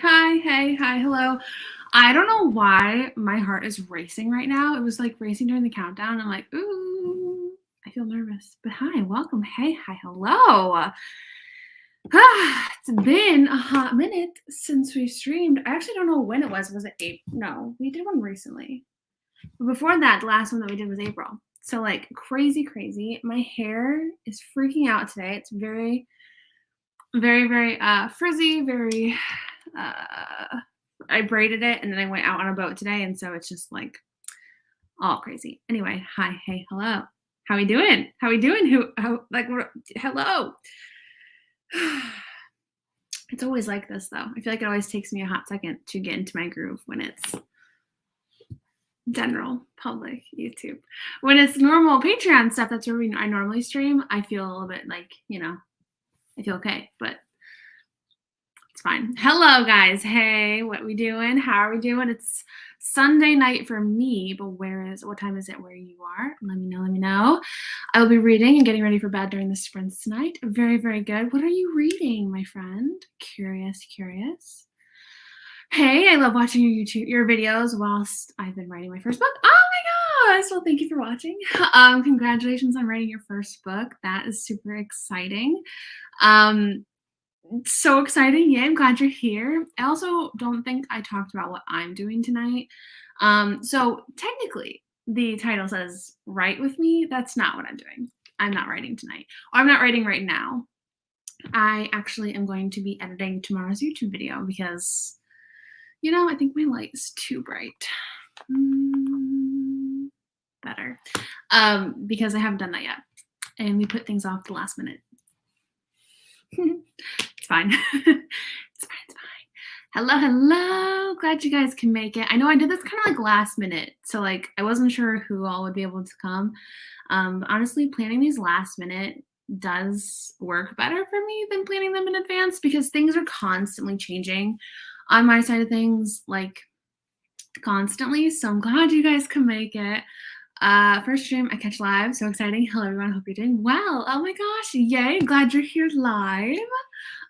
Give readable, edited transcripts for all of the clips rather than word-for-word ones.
Hi, hey, hi, hello. I don't know why my heart is racing right now. It was like racing during the countdown. I'm like, ooh, I feel nervous. But hi, welcome. Hey, hi, hello. It's been a hot minute since we streamed. I actually don't know when it was. Was it April? No, we did one recently. But before that, the last one that we did was April. So like crazy. My hair is freaking out today. It's very, very frizzy, very I braided it and then I went out on a boat today, and so it's just like all crazy. Anyway, hi, hey, hello. How we doing? Hello. It's always like this though. I feel like it always takes me a hot second to get into my groove when it's general public YouTube. When it's normal Patreon stuff, that's where I normally stream, I feel a little bit like, I feel okay, but it's fine. Hello, guys. Hey, what we doing? How are we doing? It's Sunday night for me, but what time is it where you are? Let me know. I will be reading and getting ready for bed during the sprints tonight. Very good. What are you reading, my friend? Curious. Hey, I love watching your videos whilst I've been writing my first book. Oh my gosh! Well, thank you for watching. Congratulations on writing your first book. That is super exciting. So exciting. Yeah, I'm glad you're here. I also don't think I talked about what I'm doing tonight. So technically, the title says write with me. That's not what I'm doing. I'm not writing tonight. Or I'm not writing right now. I actually am going to be editing tomorrow's YouTube video because, I think my light is too bright. Better. Because I haven't done that yet. And we put things off the last minute. It's fine. It's fine. Hello. Glad you guys can make it. I know I did this kind of like last minute, so like I wasn't sure who all would be able to come. Honestly, planning these last minute does work better for me than planning them in advance because things are constantly changing on my side of things, like constantly. So I'm glad you guys can make it. First stream I catch live, so exciting. Hello everyone, hope you're doing well. Oh my gosh, yay, glad you're here live.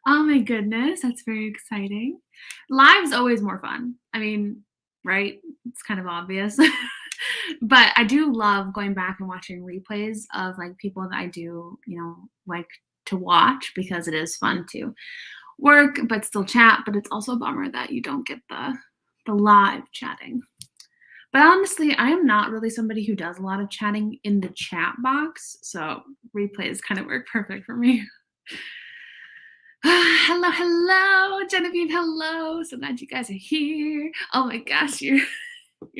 Oh my goodness, that's very exciting. Live's always more fun. I mean, right? It's kind of obvious. But I do love going back and watching replays of like people that I do, like to watch because it is fun to work but still chat, but it's also a bummer that you don't get the live chatting. But honestly, I am not really somebody who does a lot of chatting in the chat box, so replays kind of work perfect for me. Hello, Genevieve, hello. So glad you guys are here. Oh my gosh, you're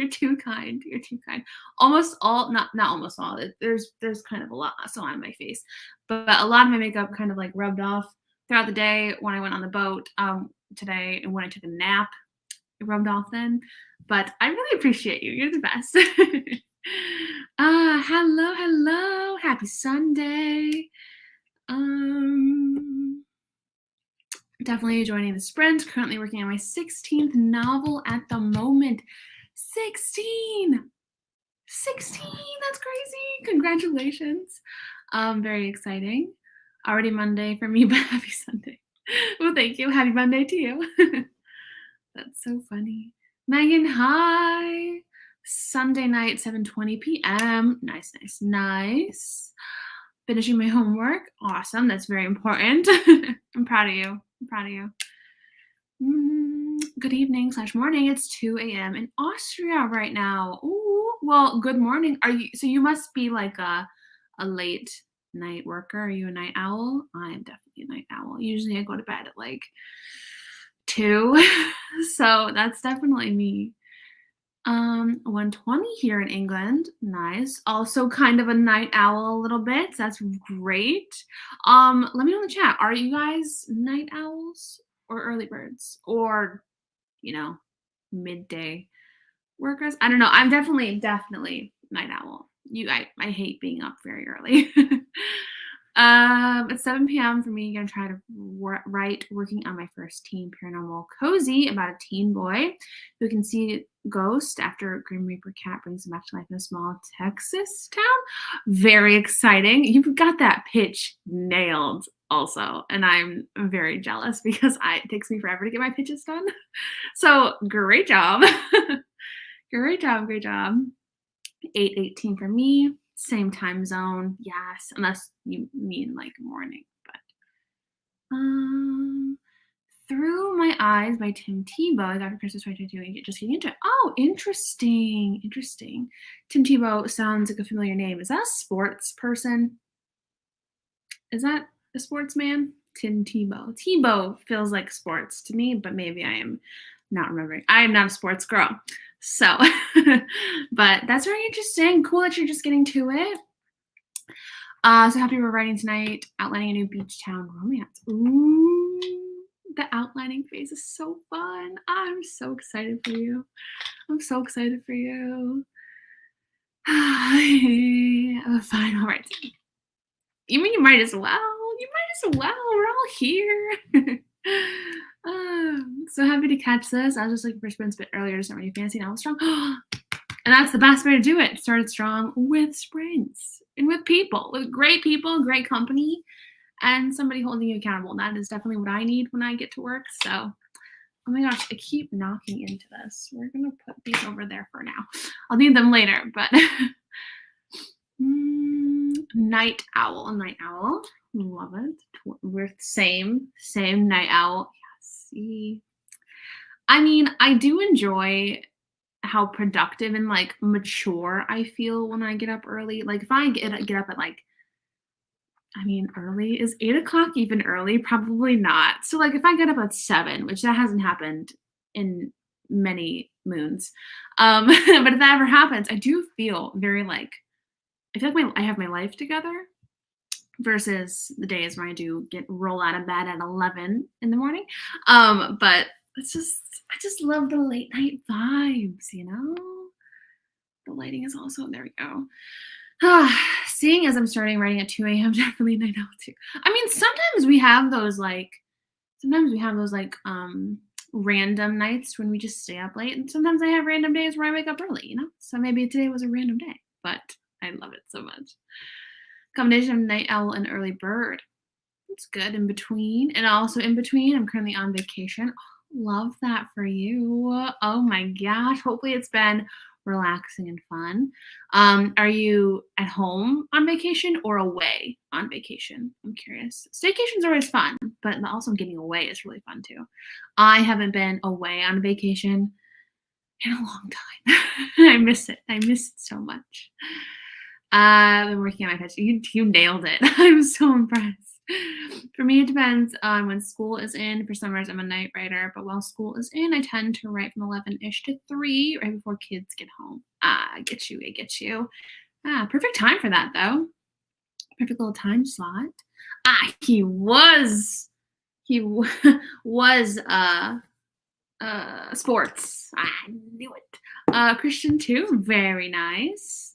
too kind. You're too kind. Almost all, not almost all. There's kind of a lot still on my face, but a lot of my makeup kind of like rubbed off throughout the day when I went on the boat today, and when I took a nap, it rubbed off then. But I really appreciate you. You're the best. Hello. Happy Sunday. Definitely joining the sprint. Currently working on my 16th novel at the moment. 16! That's crazy. Congratulations. Very exciting. Already Monday for me, but happy Sunday. Well, thank you. Happy Monday to you. That's so funny. Megan, hi. Sunday night, 7:20 p.m. Nice. Finishing my homework. Awesome. That's very important. I'm proud of you. Good evening / morning. It's 2 a.m. in Austria right now. Ooh, well, good morning. So you must be like a late night worker. Are you a night owl? I'm definitely a night owl. Usually I go to bed at like 2. So that's definitely me. 1:20 here in England. Nice. Also kind of a night owl a little bit. That's great. Let me know in the chat. Are you guys night owls or early birds or, midday workers? I don't know. I'm definitely night owl. I hate being up very early. At 7 p.m. for me, gonna try to write working on my first teen paranormal cozy about a teen boy who can see ghosts after a Grim Reaper cat brings him back to life in a small Texas town. Very exciting. You've got that pitch nailed also, and I'm very jealous because it takes me forever to get my pitches done. So great job. Great job, great job. 8:18 for me. Same time zone, yes, unless you mean like morning. But Through My Eyes by Tim Tebow. Dr. Christmas right doing it. Just getting into it. Oh, interesting, interesting. Tim Tebow sounds like a familiar name. Is that a sports person? Is that a sportsman? Tim Tebow. Tebow feels like sports to me, but maybe I am not remembering. I am not a sports girl. So, but that's very interesting. Cool that you're just getting to it. So happy we're writing tonight, outlining a new beach town romance. Ooh, the outlining phase is so fun. I'm so excited for you. I'm so excited for you. Oh, fine, all right. You mean you might as well? You might as well. We're all here. So happy to catch this. I was just looking for sprints a bit earlier to start my new fantasy novel strong. And that's the best way to do it. Start it strong with sprints and with people, with great people, great company, and somebody holding you accountable. That is definitely what I need when I get to work. So, oh my gosh, I keep knocking into this. We're going to put these over there for now. I'll need them later, but night owl, night owl. Love it. We're same night owl. Yes. See. I mean, I do enjoy how productive and like mature I feel when I get up early. Like if I get up at like, I mean, early is 8 o'clock even early? Probably not. So like if I get up at 7, which that hasn't happened in many moons, but if that ever happens, I do feel very like I feel like I have my life together versus the days where I do roll out of bed at 11 in the morning. But I just love the late night vibes, you know? The lighting is also, there we go. Seeing as I'm starting writing at 2 a.m. definitely night owl too. I mean, sometimes we have those like random nights when we just stay up late, and sometimes I have random days where I wake up early, you know? So maybe today was a random day, but I love it so much. Combination of night owl and early bird. It's good in between. And also in between, I'm currently on vacation. Oh, love that for you. Oh my gosh. Hopefully it's been relaxing and fun. Are you at home on vacation or away on vacation? I'm curious. Staycations are always fun, but also getting away is really fun too. I haven't been away on vacation in a long time. I miss it. I miss it so much. I've been working on my pitch. You nailed it. I'm so impressed. For me, it depends on when school is in. For summers, I'm a night writer, but while school is in, I tend to write from 11-ish to 3, right before kids get home. I get you. Perfect time for that, though. Perfect little time slot. He was sports. I knew it. Christian too. Very nice.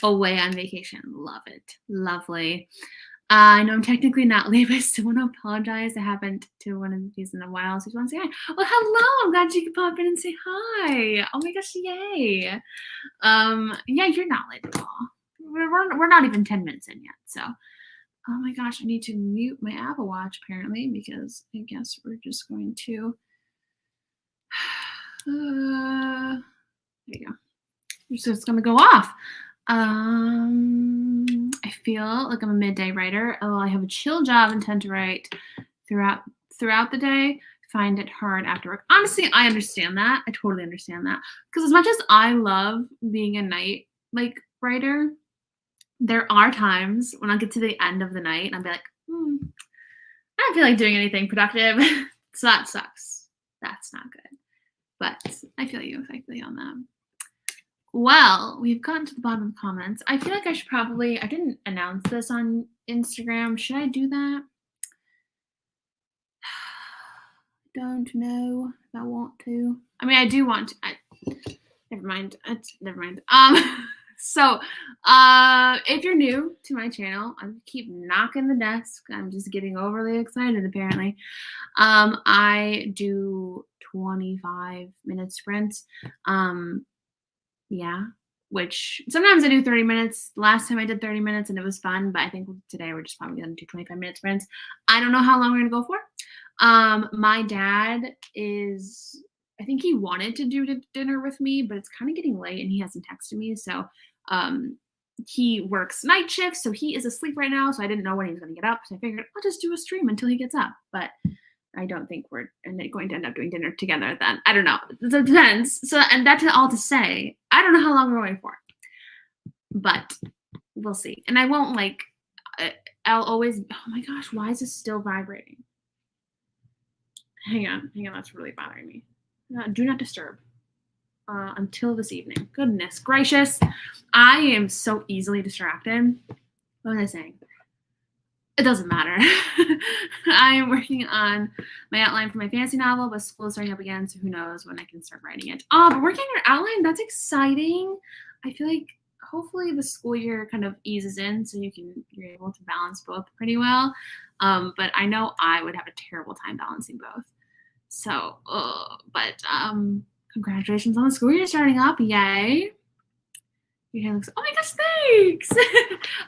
Away on vacation. Love it. Lovely. I know I'm technically not late, but I still want to apologize. I haven't to one of these in a while, so I just want to say hi. Well, hello. I'm glad you could pop in and say hi. Oh my gosh, yay. Yeah, you're not late at all. We're not even 10 minutes in yet, so. Oh my gosh, I need to mute my Apple Watch apparently because I guess we're just going to. There you go. So it's gonna go off. I feel like I'm a midday writer. Oh, I have a chill job and tend to write throughout the day. Find it hard after work. Honestly, I understand that. I totally understand that. Because as much as I love being a night writer, there are times when I'll get to the end of the night and I'll be like, I don't feel like doing anything productive. So that sucks. That's not good. But I feel you. On that. Well, we've gotten to the bottom of the comments. I feel like I should probably, I didn't announce this on Instagram. Should I do that? Don't know if I want to. I mean, I do want to. Never mind. Never mind. So, if you're new to my channel, I keep knocking the desk. I'm just getting overly excited, apparently. I do 25-minute sprints. Um, yeah, which sometimes I do 30 minutes. Last time I did 30 minutes and it was fun, but I think today we're just probably gonna do 25-minute sprints. I don't know how long we're gonna go for. My dad is, I think he wanted to do dinner with me, but it's kind of getting late and he hasn't texted me. So, um, he works night shifts, so he is asleep right now. So I didn't know when he was going to get up. So I figured I'll just do a stream until he gets up. But I don't think we're going to end up doing dinner together then. I don't know. It depends. So, and that's all to say, I don't know how long we're waiting for, but we'll see. And I won't like, I'll always, oh my gosh, why is this still vibrating? Hang on, that's really bothering me. Do not disturb until this evening. Goodness gracious. I am so easily distracted. What was I saying? It doesn't matter. I am working on my outline for my fantasy novel, but school is starting up again, so who knows when I can start writing it. Oh, but working on your outline, that's exciting. I feel like hopefully the school year kind of eases in so you're able to balance both pretty well. But I know I would have a terrible time balancing both. So, but congratulations on the school year starting up. Yay. Your hair looks, oh my gosh, thanks.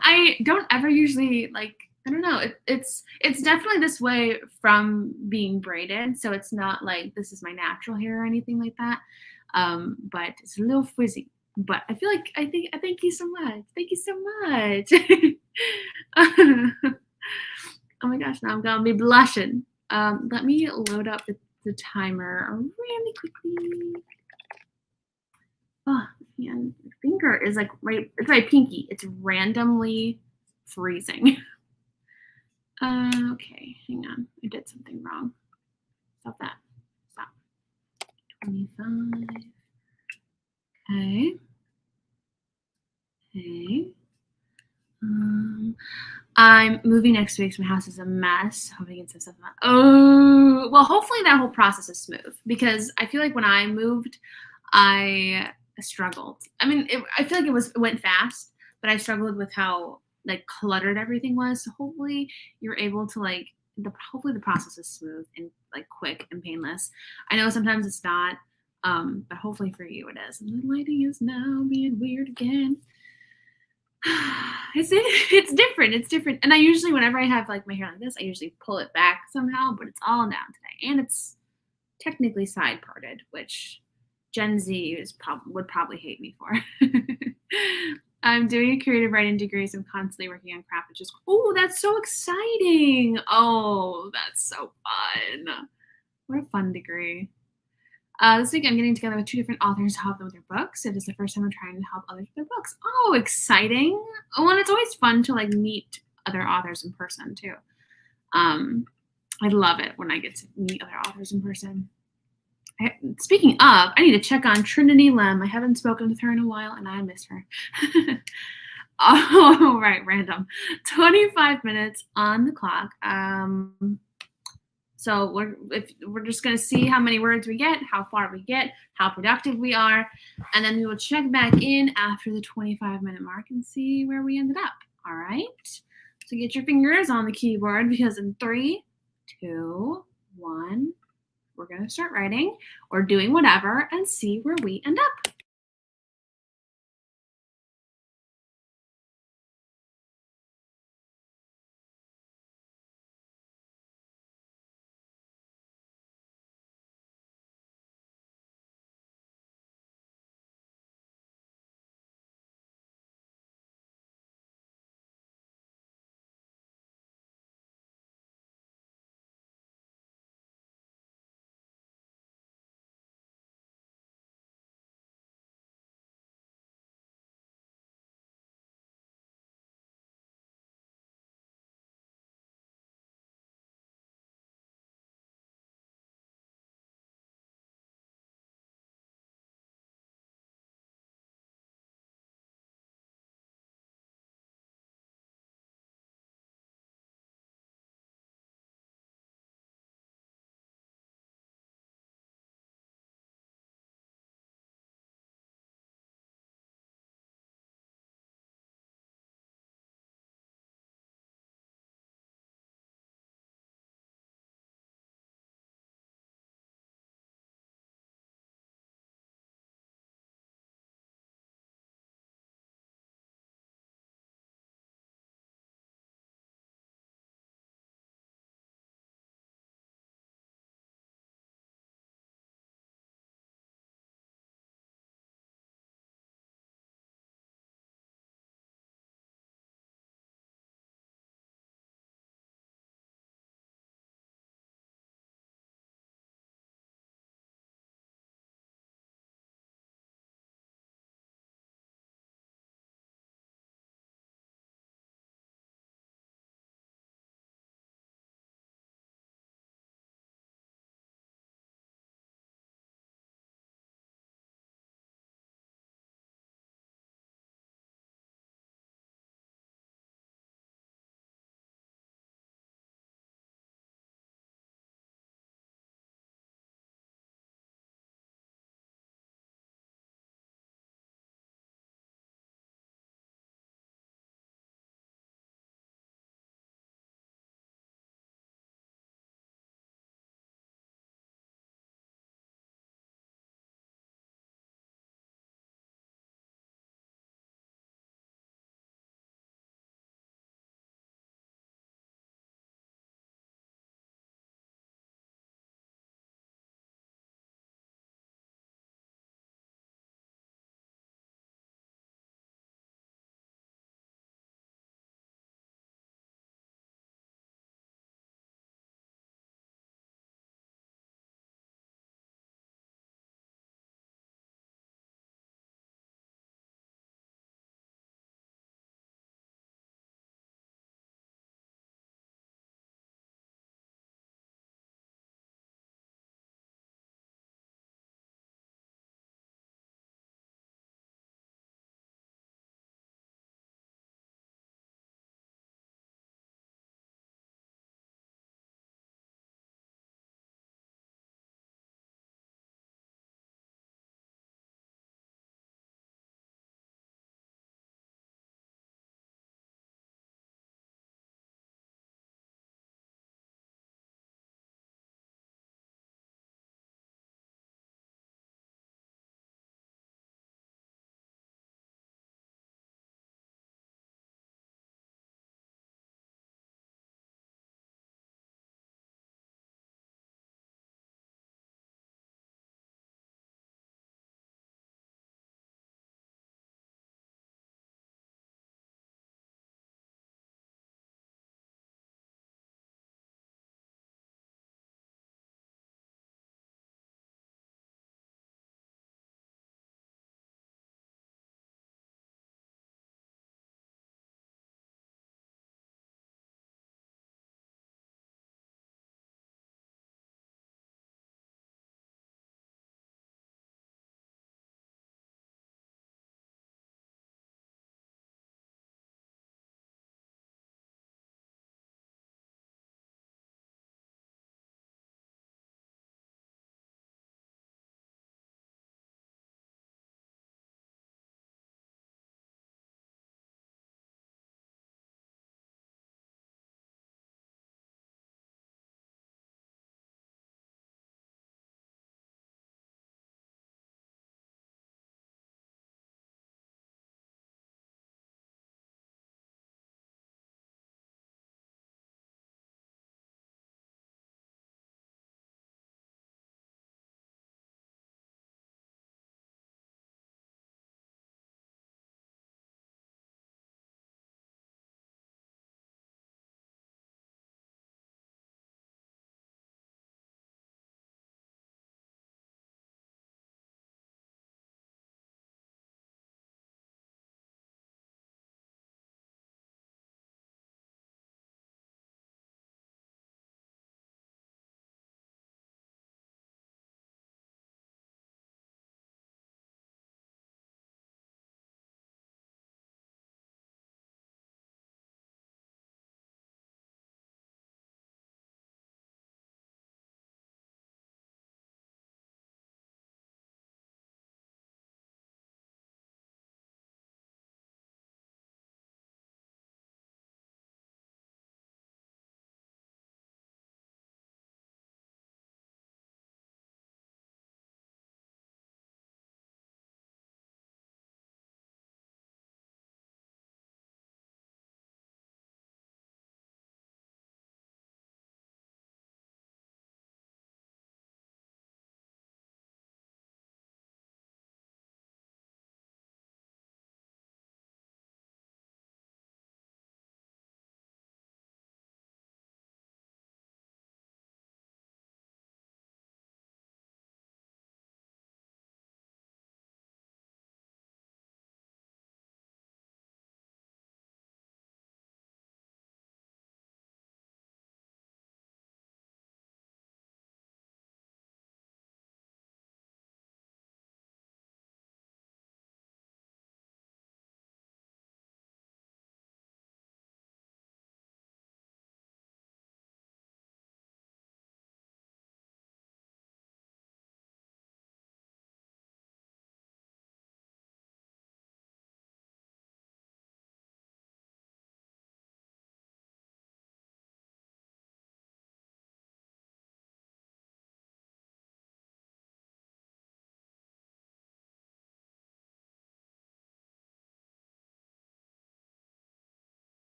I don't ever usually like, I don't know. It's definitely this way from being braided. So it's not like this is my natural hair or anything like that. But it's a little frizzy. But I feel like I thank you so much. Thank you so much. Oh my gosh, now I'm gonna be blushing. Let me load up the timer really quickly. Oh man, my finger is like right, it's my pinky. It's randomly freezing. Okay, hang on. I did something wrong. Stop that. Stop. 25. Okay. Okay. I'm moving next week, so my house is a mess. Hoping it's stuff. Oh, well, hopefully that whole process is smooth because I feel like when I moved, I struggled. I mean, I feel like it went fast, but I struggled with how like cluttered everything was. So hopefully you're able to like hopefully the process is smooth and like quick and painless. I know sometimes it's not, but hopefully for you it is. And the lighting is now being weird again. It's different. It's different. And I usually, whenever I have like my hair like this, I usually pull it back somehow, but it's all down today. And it's technically side parted, which Gen Z would probably hate me for. I'm doing a creative writing degree, so I'm constantly working on craft, which is, oh, that's so exciting. Oh, that's so fun. What a fun degree. This week I'm getting together with 2 different authors to help them with their books. It is the first time I'm trying to help others with their books. Oh, exciting. Oh, and it's always fun to like meet other authors in person too. I love it when I get to meet other authors in person. Speaking of, I need to check on Trinity Lem. I haven't spoken with her in a while and I miss her. Oh, right, random. 25 minutes on the clock. So we're just going to see how many words we get, how far we get, how productive we are, and then we will check back in after the 25-minute mark and see where we ended up. All right? So get your fingers on the keyboard because in 3, 2, 1, we're going to start writing or doing whatever and see where we end up.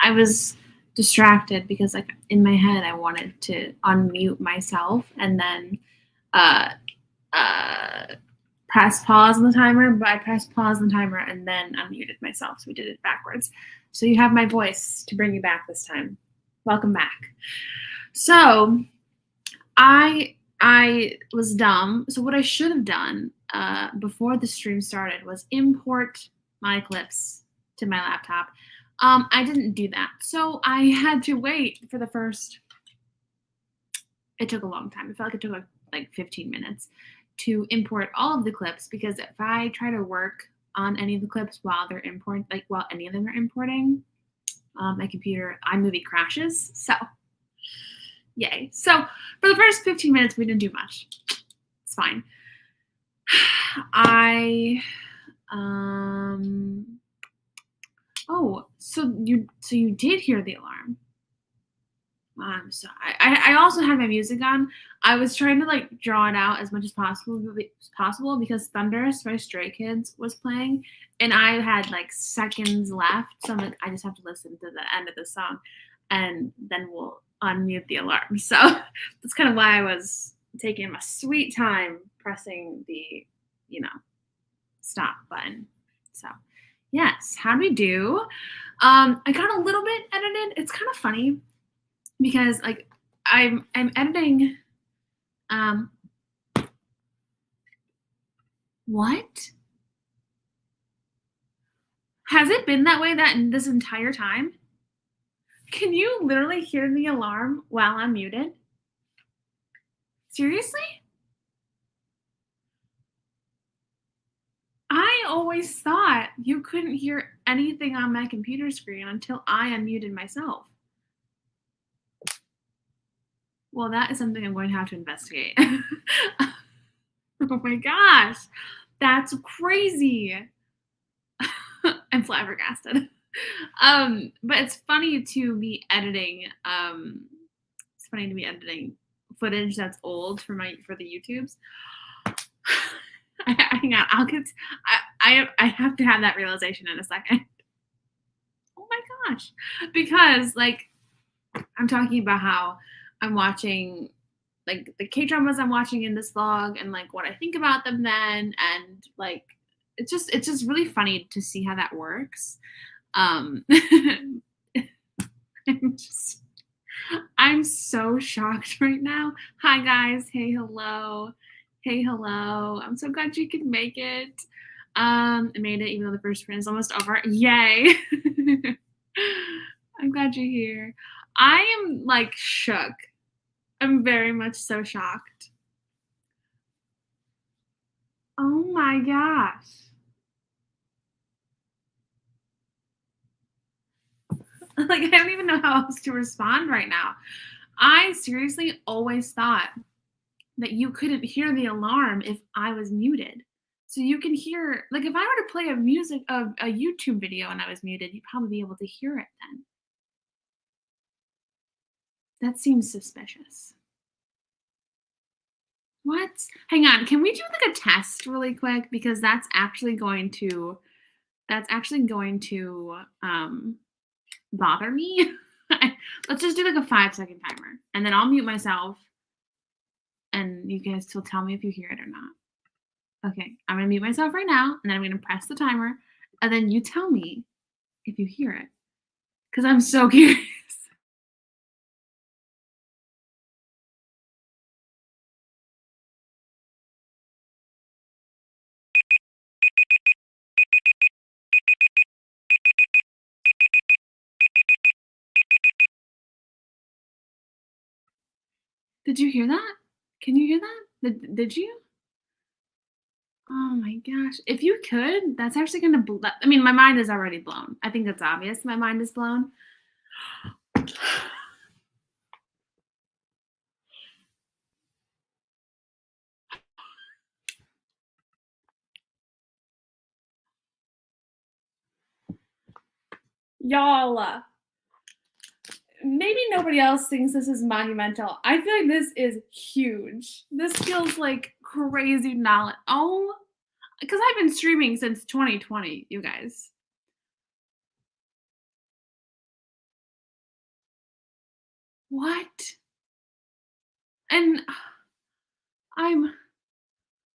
I was distracted because like in my head I wanted to unmute myself and then uh uh press pause on the timer, but I pressed pause on the timer and then unmuted myself. So we did it backwards. So you have my voice to bring you back this time. Welcome back. So I was dumb. So what I should have done before the stream started was import my clips to my laptop. I didn't do that. So I had to wait for the first. It took a long time. It felt like it took like 15 minutes to import all of the clips because if I try to work on any of the clips while they're importing, like while any of them are importing, my computer iMovie crashes. So yay. So for the first 15 minutes, we didn't do much. It's fine. Oh, so you did hear the alarm. So I also had my music on. I was trying to like draw it out as much as possible because Thunderous by Stray Kids was playing, and I had like seconds left. So I'm like, I just have to listen to the end of the song, and then we'll unmute the alarm. So that's kind of why I was taking my sweet time pressing the, stop button. So yes, how'd we do? I got a little bit edited. It's kind of funny because like I'm editing what? Has it been that way this entire time? Can you literally hear the alarm while I'm muted? Seriously? I always thought you couldn't hear anything on my computer screen until I unmuted myself. Well, that is something I'm going to have to investigate. Oh my gosh, that's crazy. I'm flabbergasted. But it's funny to be editing. It's funny to be editing footage that's old for the YouTubes. Hang on, I have to have that realization in a second. Oh my gosh, because like I'm talking about how I'm watching like the K-dramas I'm watching in this vlog and like what I think about them then, and like it's just really funny to see how that works. I'm so shocked right now. Hi guys, hey hello. Hey hello. I'm so glad you could make it. I made it even though the first sprint is almost over. Yay. I'm glad you're here. I am like shook. I'm very much so shocked. Oh my gosh. Like, I don't even know how else to respond right now. I seriously always thought that you couldn't hear the alarm if I was muted. So you can hear, like, if I were to play a YouTube video and I was muted, you'd probably be able to hear it then. That seems suspicious. What? Hang on. Can we do like a test really quick? Because that's actually going to bother me. Let's just do like a 5-second timer and then I'll mute myself and you guys will tell me if you hear it or not. Okay, I'm gonna mute myself right now and then I'm gonna press the timer and then you tell me if you hear it because I'm so curious. Did you hear that? Can you hear that? Did you? Oh my gosh. If you could, that's actually gonna I mean, my mind is already blown. I think it's obvious my mind is blown. Y'all, maybe nobody else thinks this is monumental. I feel like this is huge. This feels like crazy knowledge. Oh, because I've been streaming since 2020, you guys. What? And I'm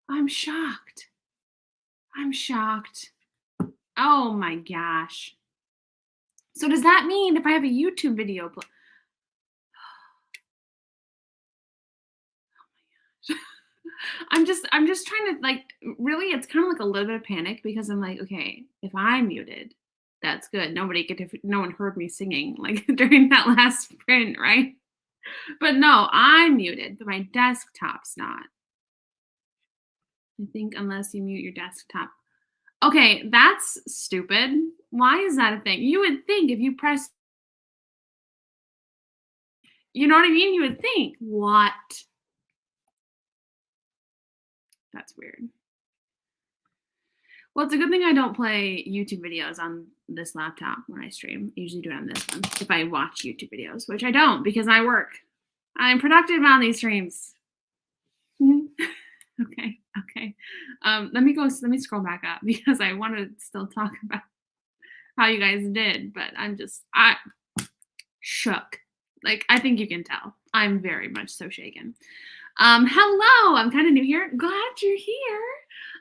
I'm shocked. I'm shocked. Oh my gosh. So does that mean if I have a YouTube video I'm just trying to like really it's kind of like a little bit of panic because I'm like, okay, if I'm muted, that's good. No one heard me singing like during that last sprint, right? But no, I'm muted, but my desktop's not. I think unless you mute your desktop. Okay, that's stupid. Why is that a thing? You would think if you press, you know what I mean? You would think, what? That's weird. Well, it's a good thing I don't play YouTube videos on this laptop when I stream. I usually do it on this one if I watch YouTube videos, which I don't because I work. I'm productive on these streams. Mhm. Okay, okay. Let me scroll back up because I want to still talk about how you guys did, but I shook. Like I think you can tell. I'm very much so shaken. Hello, I'm kind of new here. Glad you're here.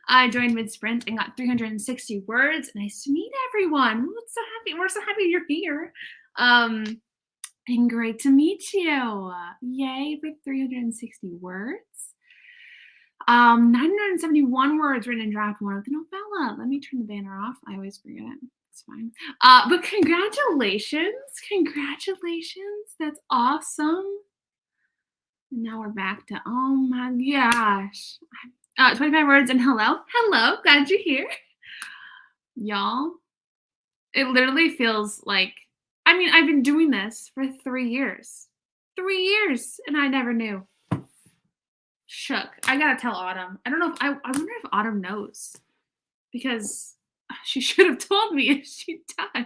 I joined mid sprint and got 360 words. Nice to meet everyone. So happy. We're so happy you're here. And great to meet you. Yay for 360 words. 971 words written in draft one of the novella. Let me turn the banner off. I always forget. It's fine. But congratulations. Congratulations. That's awesome. Now we're back to, oh my gosh. 25 words and hello. Hello. Glad you're here. Y'all, it literally feels like, I mean, I've been doing this for 3 years. 3 years, and I never knew. Shook. I gotta tell Autumn. I don't know if I wonder if Autumn knows because she should have told me if she does.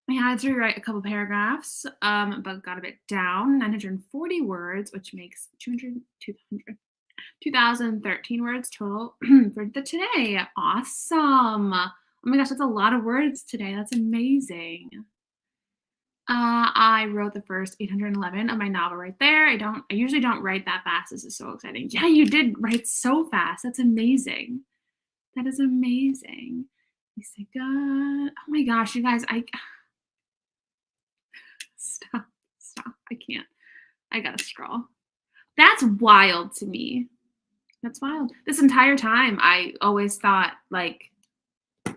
I had to rewrite a couple paragraphs, but got a bit down. 940 words, which makes 2013 words total for the today. Awesome. Oh my gosh, that's a lot of words today. That's amazing. I wrote the first 811 of my novel right there. I usually don't write that fast. This is so exciting. Yeah, you did write so fast. That's amazing. That is amazing. You say God. Oh my gosh, you guys, stop. I can't. I gotta scroll. That's wild to me. That's wild. This entire time, I always thought like, and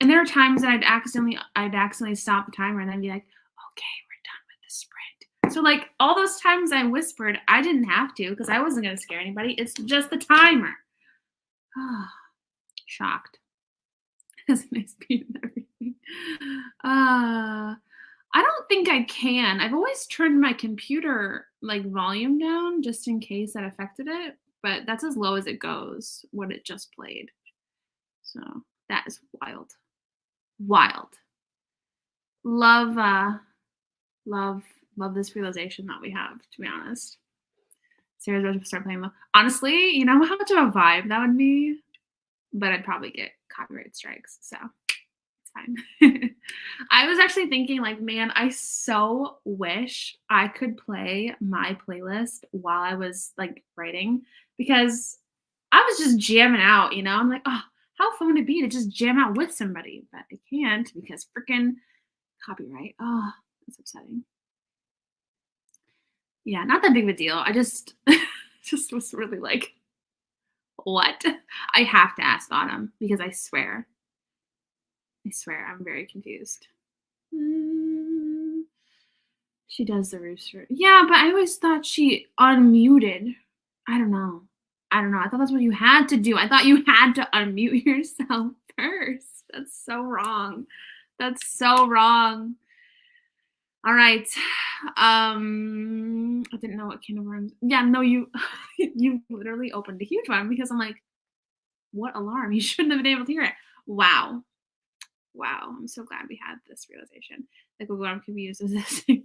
there are times that I'd accidentally stop the timer and then be like, okay, we're done with the sprint. So like all those times I whispered, I didn't have to because I wasn't gonna scare anybody. It's just the timer. Shocked. Has a nice beat and everything. I don't think I can. I've always turned my computer like volume down just in case that affected it, but that's as low as it goes what it just played. So that is wild. Wild. Love this realization that we have, to be honest. Sarah's about to start playing. Honestly, you know how much of a vibe that would be? But I'd probably get copyright strikes, so it's fine. I was actually thinking, like, man, I so wish I could play my playlist while I was like writing because I was just jamming out, you know? I'm like, oh, how fun would it be to just jam out with somebody? But I can't because freaking copyright. Oh, that's upsetting. Yeah, not that big of a deal. I just just was really like, what? I have to ask Autumn because I swear I'm very confused. She does the rooster. Yeah, but I always thought she unmuted. I don't know. I thought that's what you had to do. I thought you had to unmute yourself first. That's so wrong. That's so wrong. All right. I didn't know what can of worms. Yeah, no, you you literally opened a huge one because I'm like, what alarm? You shouldn't have been able to hear it. Wow. Wow. I'm so glad we had this realization. Like Google Arm can be used as a thing.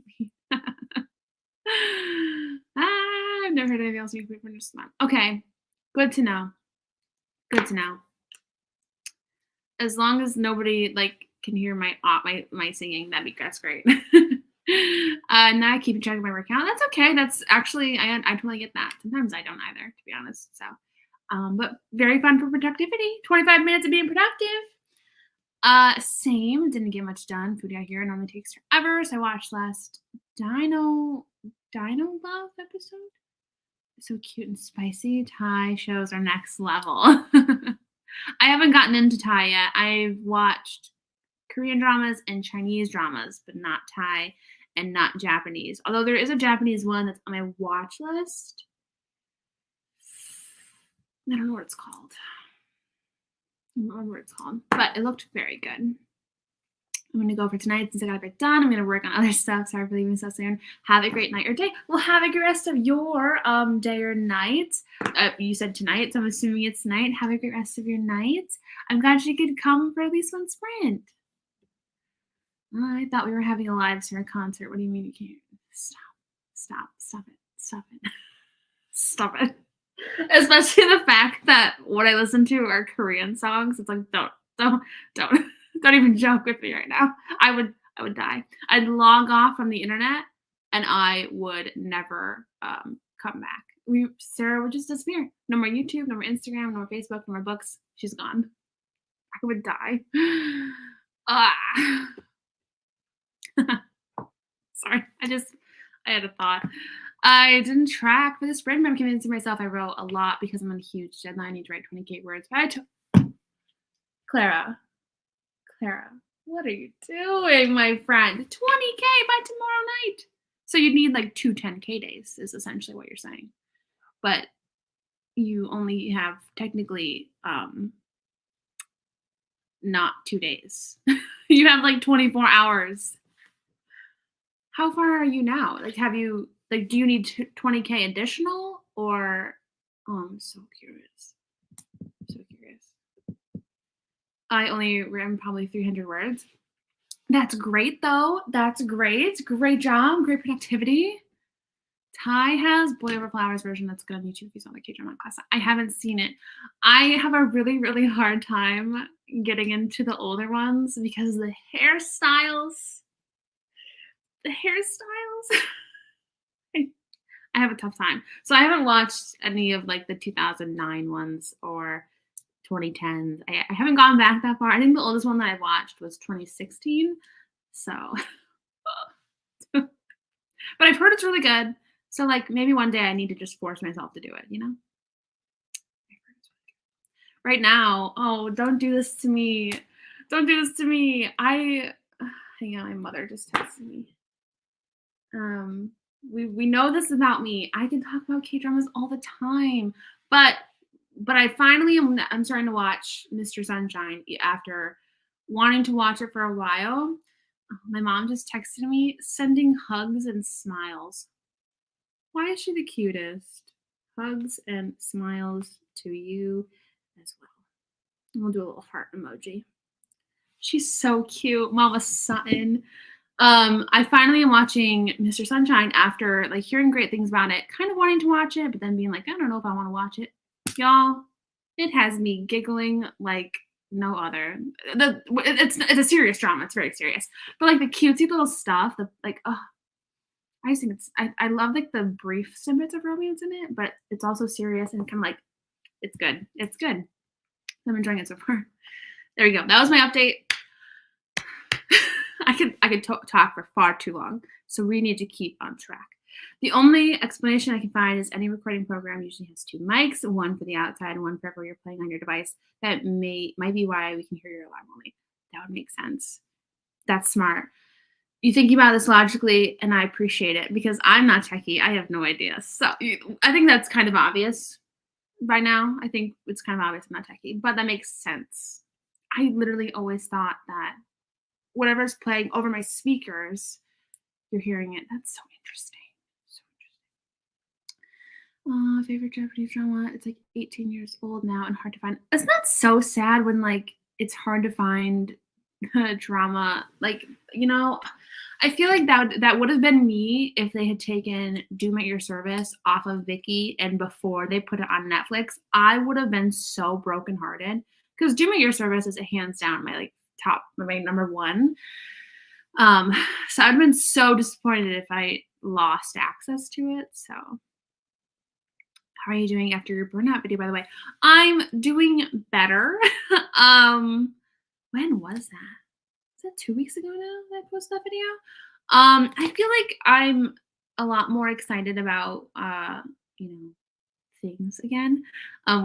I've never heard anything else you can just smart. Okay. Good to know. Good to know. As long as nobody like can hear my singing, that's great. Not keeping track of my workout. That's okay. That's actually I totally get that. Sometimes I don't either, to be honest. So, but very fun for productivity. 25 minutes of being productive. Same. Didn't get much done. Food out here normally takes forever. So I watched last Dino Love episode. So cute and spicy. Thai shows are next level. I haven't gotten into Thai yet. I've watched Korean dramas and Chinese dramas, but not Thai and not Japanese. Although there is a Japanese one that's on my watch list. I don't know what it's called. I don't remember what it's called, but it looked very good. I'm going to go for tonight since I got a bit done. I'm going to work on other stuff. Sorry for leaving so soon. Have a great night or day. Well, have a great rest of your day or night. You said tonight, so I'm assuming it's tonight. Have a great rest of your night. I'm glad you could come for at least one sprint. I thought we were having a live stream concert. What do you mean you can't? Stop it. Stop it. Especially the fact that what I listen to are Korean songs. It's like, don't even joke with me right now. I would die. I'd log off from the internet and I would never come back. Sarah would just disappear. No more YouTube, no more Instagram, no more Facebook, no more books. She's gone. I would die. Sorry, I had a thought. I didn't track for the sprint, but I'm convincing myself I wrote a lot because I'm on a huge deadline. I need to write 20K words. Clara, what are you doing, my friend? 20K by tomorrow night. So you need like 2 10K days is essentially what you're saying. But you only have technically not 2 days. You have like 24 hours. How far are you now? Like, do you need 20K additional or, I'm so curious. I only ran probably 300 words. That's great though. That's great. Great job. Great productivity. Ty has Boy Over Flowers version that's good on YouTube if you saw the K-drama class. I haven't seen it. I have a really, really hard time getting into the older ones because the hairstyles. I have a tough time. So I haven't watched any of like the 2009 ones or 2010s. I haven't gone back that far. I think the oldest one that I watched was 2016. So, but I've heard it's really good. So like maybe one day I need to just force myself to do it, you know? Right now, oh, don't do this to me. Don't do this to me. Hang on, my mother just texted me. We know this about me. I can talk about K-dramas all the time, but I finally I'm starting to watch Mr. Sunshine after wanting to watch it for a while. My mom just texted me, sending hugs and smiles. Why is she the cutest? Hugs and smiles to you as well. And we'll do a little heart emoji. She's so cute. Mama Sutton. I finally am watching Mr. Sunshine after like hearing great things about it, kind of wanting to watch it, but then being like, I don't know if I want to watch it. Y'all, it has me giggling like no other. It's a serious drama. It's very serious. But like the cutesy little stuff, I just think I love like the brief snippets of romance in it, but it's also serious and kind of like, it's good. It's good. I'm enjoying it so far. There we go. That was my update. I could talk for far too long, so we need to keep on track. The only explanation I can find is any recording program usually has 2 mics, one for the outside and one for wherever you're playing on your device. That might be why we can hear your alarm only. That would make sense. That's smart. You thinking about this logically, and I appreciate it because I'm not techie. I have no idea. So I think that's kind of obvious by now. I think it's kind of obvious I'm not techie, but that makes sense. I literally always thought that whatever's playing over my speakers, you're hearing it. That's so interesting. Favorite Japanese drama. It's like 18 years old now and hard to find. Isn't that so sad when like it's hard to find drama? Like, you know, I feel like that would have been me if they had taken Doom at Your Service off of Viki and before they put it on Netflix. I would have been so brokenhearted because Doom at Your Service is hands down my number 1. Um, so I'd been so disappointed if I lost access to it. So how are you doing after your burnout video, by the way? I'm doing better. um, when was that? Was that 2 weeks ago now that I posted that video? I feel like I'm a lot more excited about you know, things again,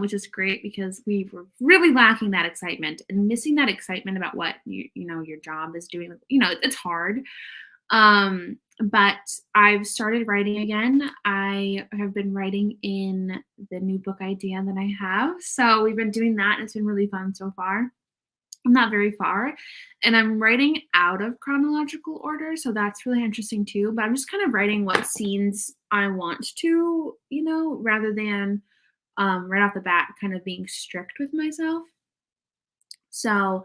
which is great because we were really lacking that excitement and missing that excitement about what you know your job is doing. You know, it's hard. But I've started writing again. I have been writing in the new book idea that I have. So we've been doing that and it's been really fun so far. I'm not very far, and I'm writing out of chronological order, so that's really interesting too. But I'm just kind of writing what scenes I want to, rather than right off the bat, kind of being strict with myself. So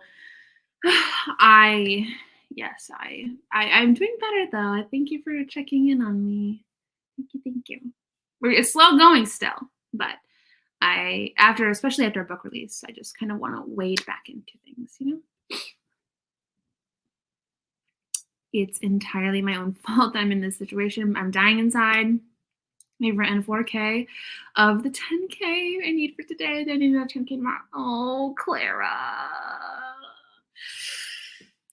I yes, I'm doing better though. I thank you for checking in on me. Thank you, thank you. It's slow going still, but especially after a book release, I just kind of want to wade back into things. It's entirely my own fault I'm in this situation. I'm dying inside. I've written 4K of the 10K I need for today. I need that 10K tomorrow. Oh, Clara.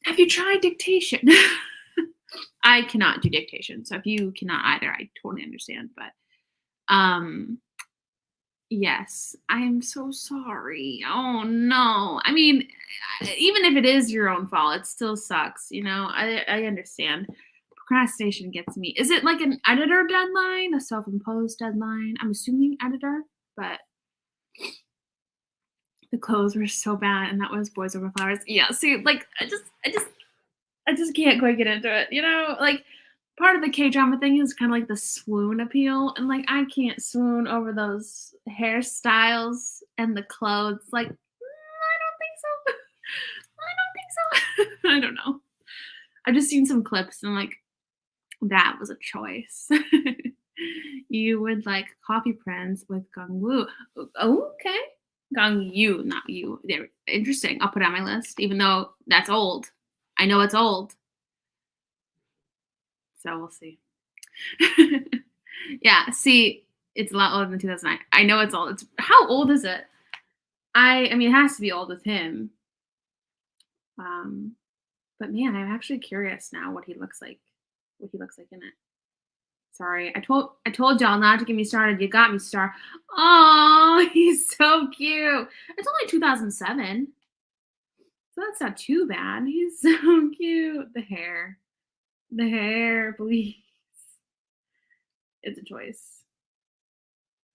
Have you tried dictation? I cannot do dictation. So if you cannot either, I totally understand. But yes, I am so sorry. Oh no. I mean, even if it is your own fault, it still sucks. I understand. Procrastination gets me. Is it like an editor deadline, a self-imposed deadline? I'm assuming editor, but the clothes were so bad, and that was Boys Over Flowers. Yeah, see, like I just can't quite get into it. Like part of the K drama thing is kind of like the swoon appeal, and like I can't swoon over those hairstyles and the clothes. Like, I don't think so. I don't think so. I don't know. I've just seen some clips and like that was a choice. You would like coffee prints with Gong Wu. Oh, okay. Gong Yu, not you. They're interesting. I'll put it on my list, even though that's old. I know it's old. So we'll see. Yeah, see, it's a lot older than 2009. I know it's old. How old is it? I mean, it has to be old with him. Um, but man, I'm actually curious now what he looks like. What he looks like in it. Sorry, I told y'all not to get me started. You got me started. Oh, he's so cute. It's only 2007, so that's not too bad. He's so cute. The hair, please. It's a choice.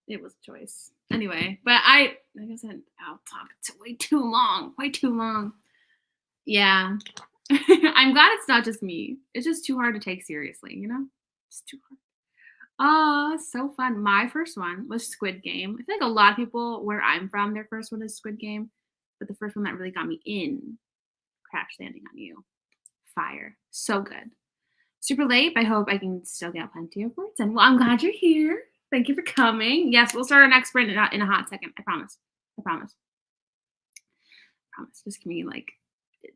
It was a choice. Anyway, but like I said, I'll talk way too long. Way too long. Yeah. I'm glad it's not just me. It's just too hard to take seriously. It's too hard. Oh, so fun. My first one was Squid Game. I feel like a lot of people where I'm from, their first one is Squid Game. But the first one that really got me in, Crash Landing on You. Fire. So good. Super late, but I hope I can still get plenty of words in. Well, I'm glad you're here. Thank you for coming. Yes, we'll start our next sprint in a hot second. I promise. I promise. I promise. Just give me like a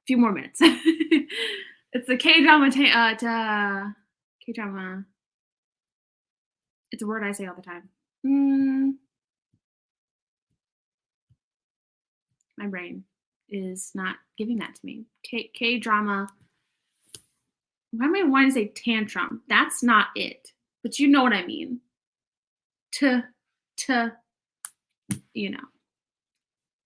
few more minutes. It's the K-drama. K-drama. It's a word I say all the time. My brain is not giving that to me. K-drama. Why am I wanting to say tantrum? That's not it. But you know what I mean. To, you know.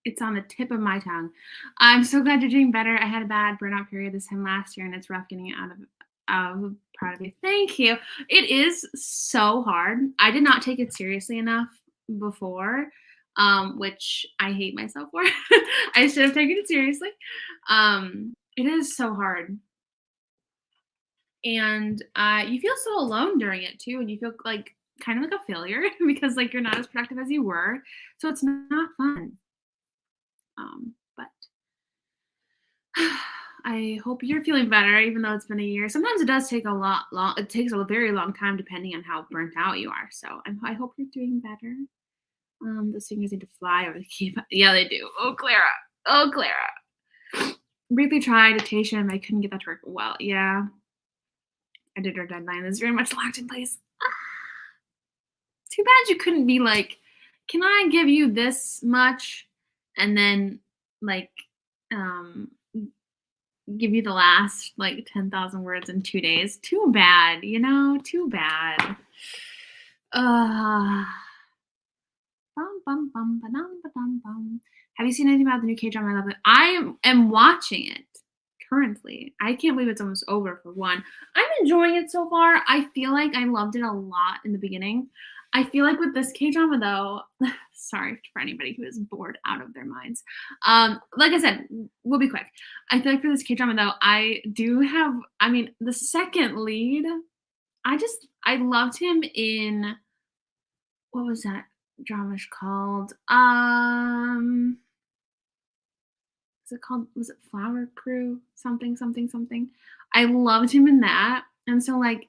It's on the tip of my tongue. I'm so glad you're doing better. I had a bad burnout period this time last year, and it's rough getting it out of. Proud of you. Thank you. It is so hard. I did not take it seriously enough before, which I hate myself for. I should have taken it seriously. It is so hard, and you feel so alone during it too, and you feel like kind of like a failure because like you're not as productive as you were. So it's not fun. But I hope you're feeling better, even though it's been a year. Sometimes it does take it takes a very long time depending on how burnt out you are. So I hope you're doing better. The singers need to fly over the keep. Yeah, they do. Oh, Clara. Oh, Clara. briefly tried Tasha, I couldn't get that to work well. Yeah, I did our deadline. It's very much locked in place. Too bad you couldn't be like, can I give you this much, and then like, um, give you the last like 10,000 words in 2 days. Too bad, too bad. Bum, bum, bum, ba-dum, ba-dum, bum. Have you seen anything about the new K-drama? I love it. I am watching it currently. I can't believe it's almost over for one. I'm enjoying it so far. I feel like I loved it a lot in the beginning. I feel like with this K-drama though, sorry for anybody who is bored out of their minds. Like I said, we'll be quick. I feel like for this K-drama though, the second lead, I loved him in, what was that drama called? Was it Flower Crew? Something, something, something. I loved him in that. And so like,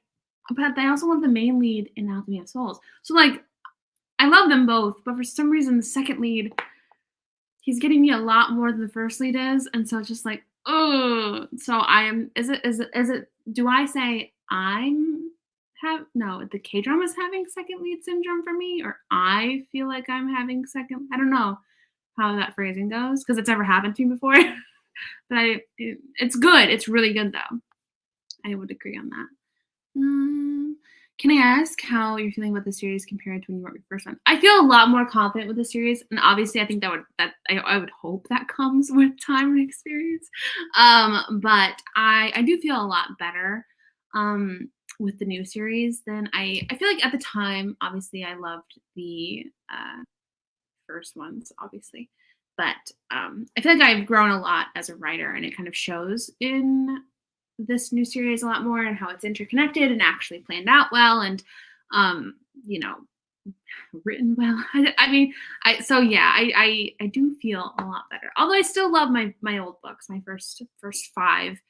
but I also love the main lead in Alchemy of Souls. So like, I love them both, but for some reason the second lead, he's getting me a lot more than the first lead is. And so it's just like, oh, so do I say the K-drama's having second lead syndrome for me, or I feel like I'm having I don't know how that phrasing goes, because it's never happened to me before. But it's good. It's really good though. I would agree on that. Can I ask how you're feeling about the series compared to when you wrote your first one? I feel a lot more confident with the series, and obviously I think I would hope that comes with time and experience. But I do feel a lot better with the new series than I feel like at the time. Obviously, I loved the first ones, obviously, but I feel like I've grown a lot as a writer, and it kind of shows in this new series a lot more, and how it's interconnected and actually planned out well, and written well. I do feel a lot better. Although I still love my old books, my first five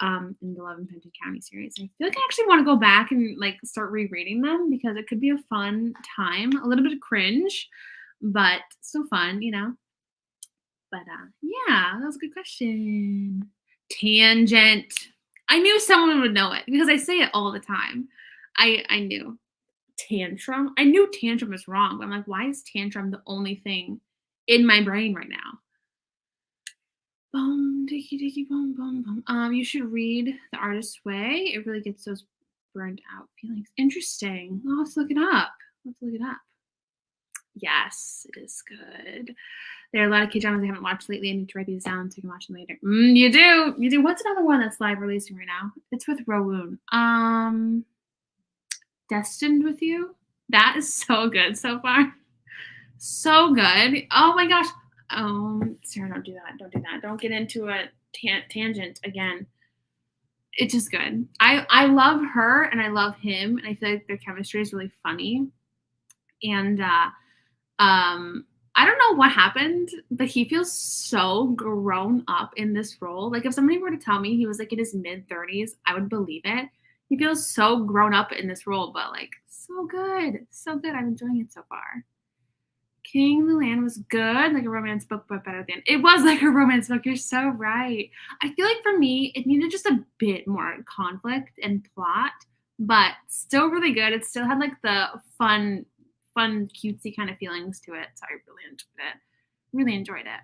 in the Love and Penton County series. I feel like I actually want to go back and like start rereading them, because it could be a fun time. A little bit of cringe, but still fun, But yeah, that was a good question. Tangent. I knew someone would know it because I say it all the time. I knew. Tantrum. I knew tantrum was wrong, but I'm like, why is tantrum the only thing in my brain right now? Boom, dicky, dicky, boom, boom, boom. You should read The Artist's Way. It really gets those burned out feelings. Interesting. I'll have to look it up. Yes, it is good. There are a lot of K-dramas I haven't watched lately. I need to write these down so I can watch them later. You do. What's another one that's live releasing right now? It's with Rowoon. Destined with You. That is so good so far. So good. Oh my gosh. Sarah, don't do that. Don't get into a tangent again. It's just good. I love her and I love him, and I feel like their chemistry is really funny. And I don't know what happened, but he feels so grown up in this role. Like if somebody were to tell me he was like in his mid-30s, I would believe it. He feels so grown up in this role, but like so good. So good. I'm enjoying it so far. King of the Land was good, like a romance book, but better than. It was like a romance book. You're so right. I feel like for me, it needed just a bit more conflict and plot, but still really good. It still had like the fun, cutesy kind of feelings to it. So I really enjoyed it.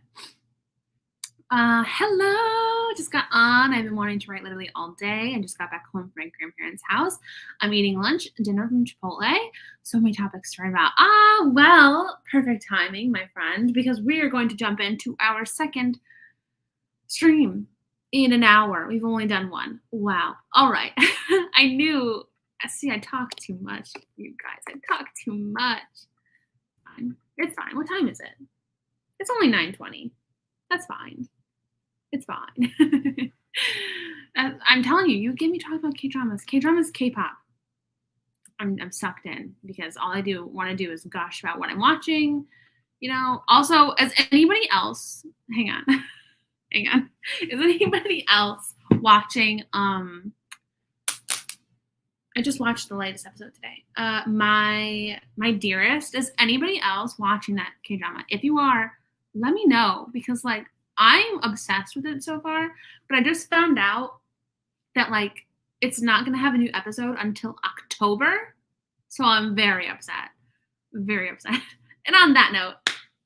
Hello, just got on. I've been wanting to write literally all day and just got back home from my grandparents' house. I'm eating dinner from Chipotle. So many topics to write about. Well, perfect timing, my friend, because we are going to jump into our second stream in an hour. We've only done one. Wow. All right. I talk too much, you guys. I talk too much. Fine. It's fine. What time is it? It's only 9:20. That's fine. It's fine. I'm telling you, get me talking about K-dramas. K-dramas, K-pop. I'm sucked in because all I want to do is gush about what I'm watching. Also, as anybody else, hang on. Is anybody else watching? I just watched the latest episode today. My Dearest. Is anybody else watching that K-drama? If you are, let me know, because like I'm obsessed with it so far, but I just found out that, like, it's not gonna have a new episode until October, so I'm very upset. Very upset. And on that note,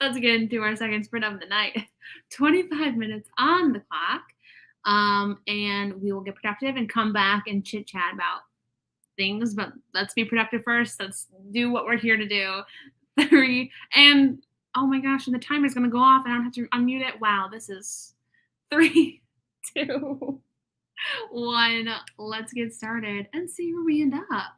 let's get into our second sprint of the night. 25 minutes on the clock, and we will get productive and come back and chit-chat about things, but let's be productive first. Let's do what we're here to do. 3 and oh my gosh, and the timer's gonna go off and I don't have to unmute it. Wow, this is 3, 2, 1. Let's get started and see where we end up.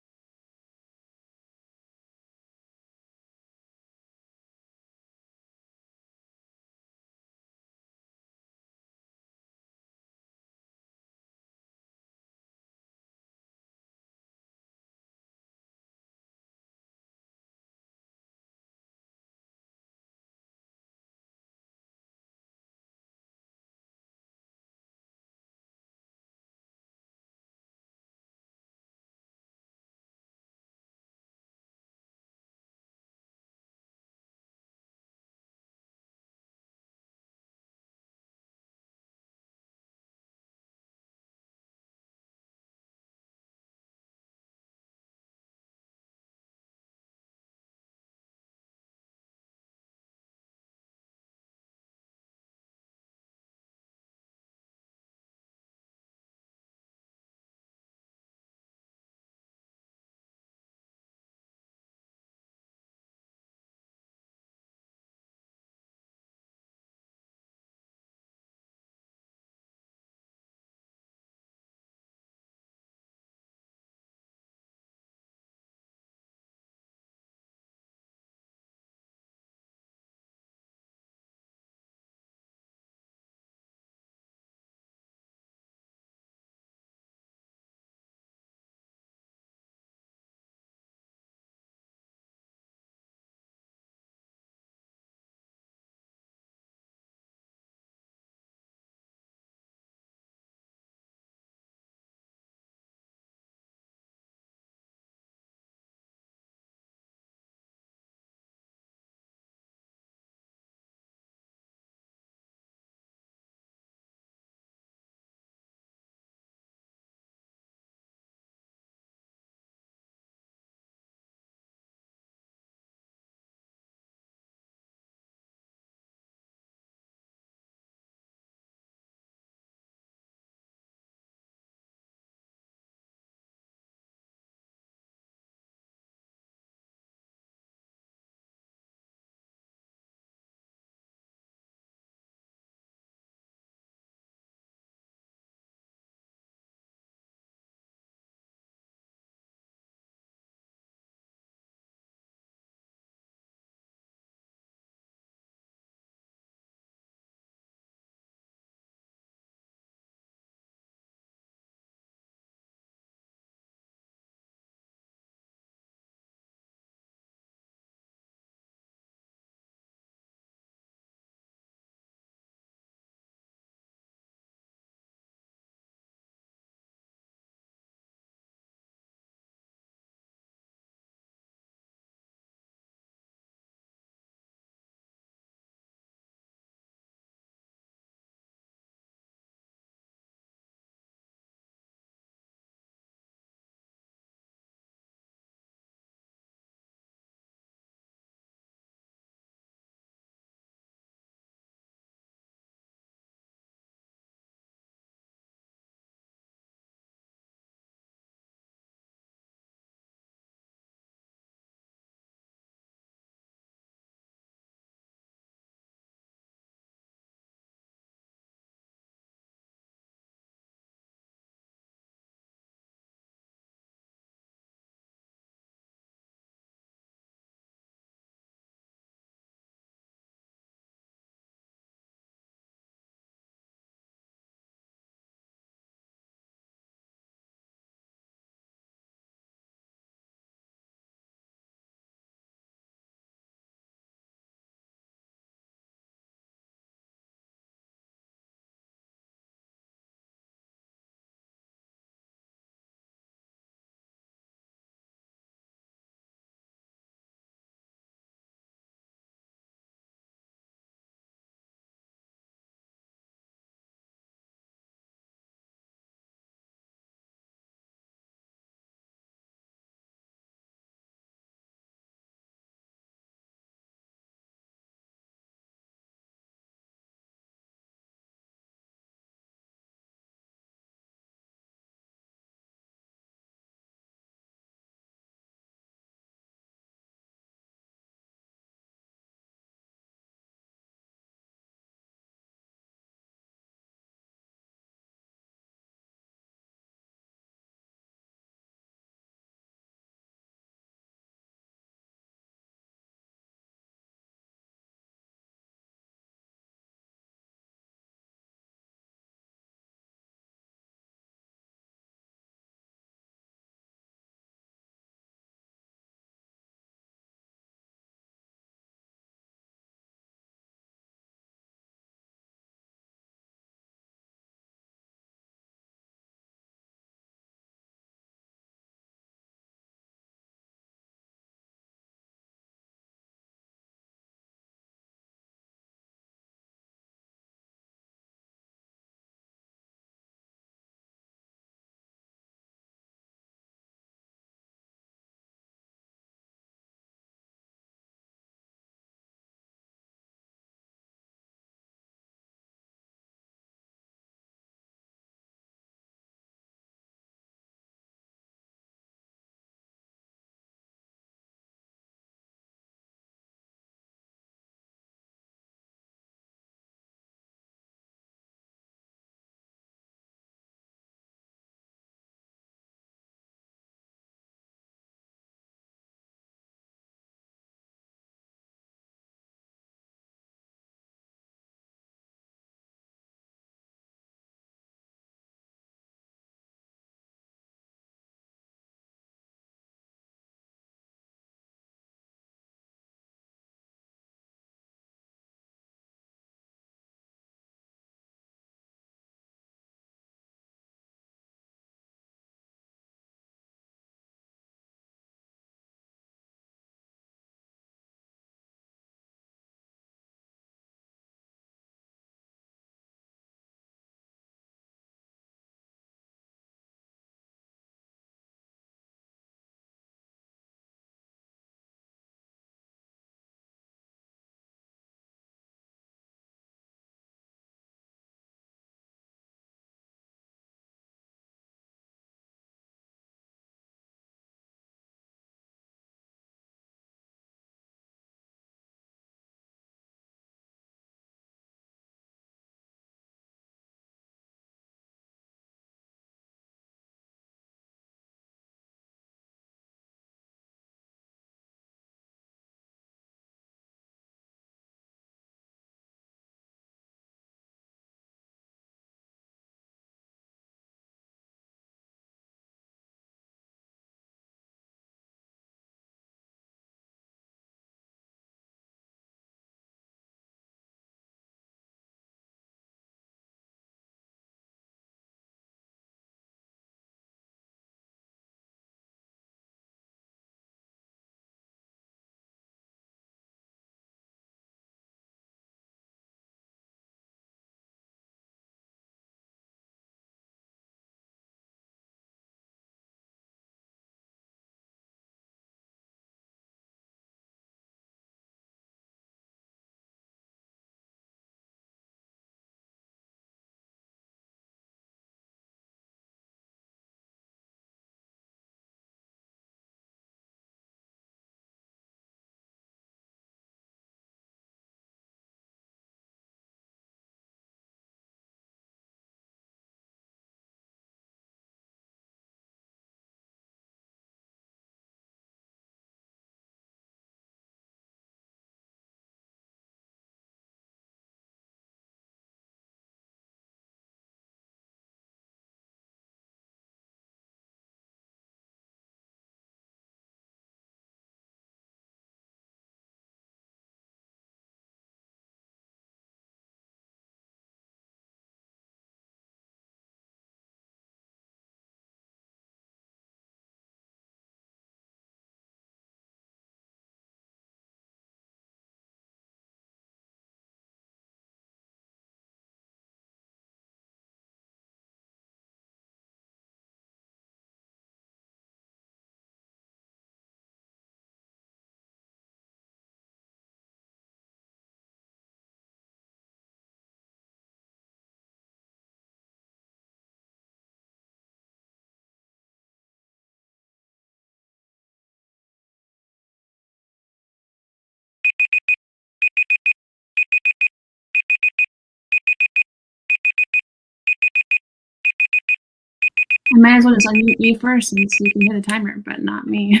I might as well just unmute you first so you can hit a timer, but not me.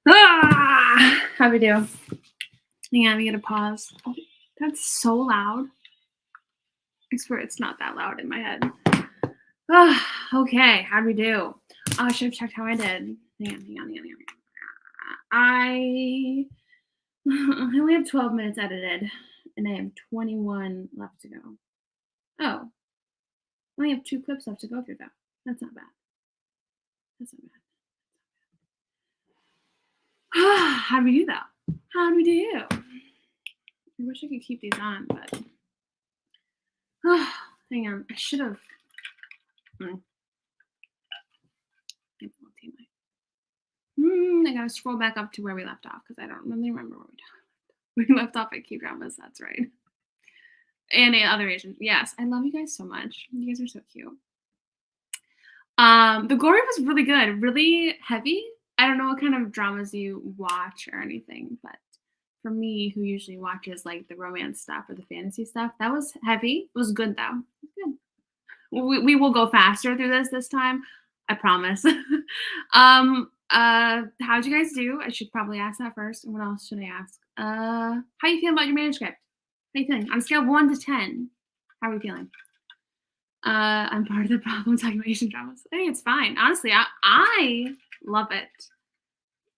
How we do? Hang on, we gotta pause. Oh, that's so loud. I swear it's not that loud in my head. Okay, how'd we do? Oh, I should have checked how I did. Hang on. I only have 12 minutes edited, and I have 21 left to go. Oh, I only have 2 clips left to go through, though. That's not bad. How'd we do, though? How'd we do? I wish I could keep these on, but... hang on. I should have... I gotta scroll back up to where we left off, because I don't really remember where we left off at Cute Dramas. That's right. And other Asian. Yes, I love you guys so much. You guys are so cute. The glory was really good, really heavy. I don't know what kind of dramas you watch or anything, but for me, who usually watches like the romance stuff or the fantasy stuff, that was heavy. It was good though. It was good. We will go faster through this time. I promise. How'd you guys do? I should probably ask that first. And what else should I ask? How you feeling about your manuscript? How you feeling? On a scale of 1 to 10, how are we feeling? I'm part of the problem talking about Asian dramas. I think it's fine. Honestly, I love it.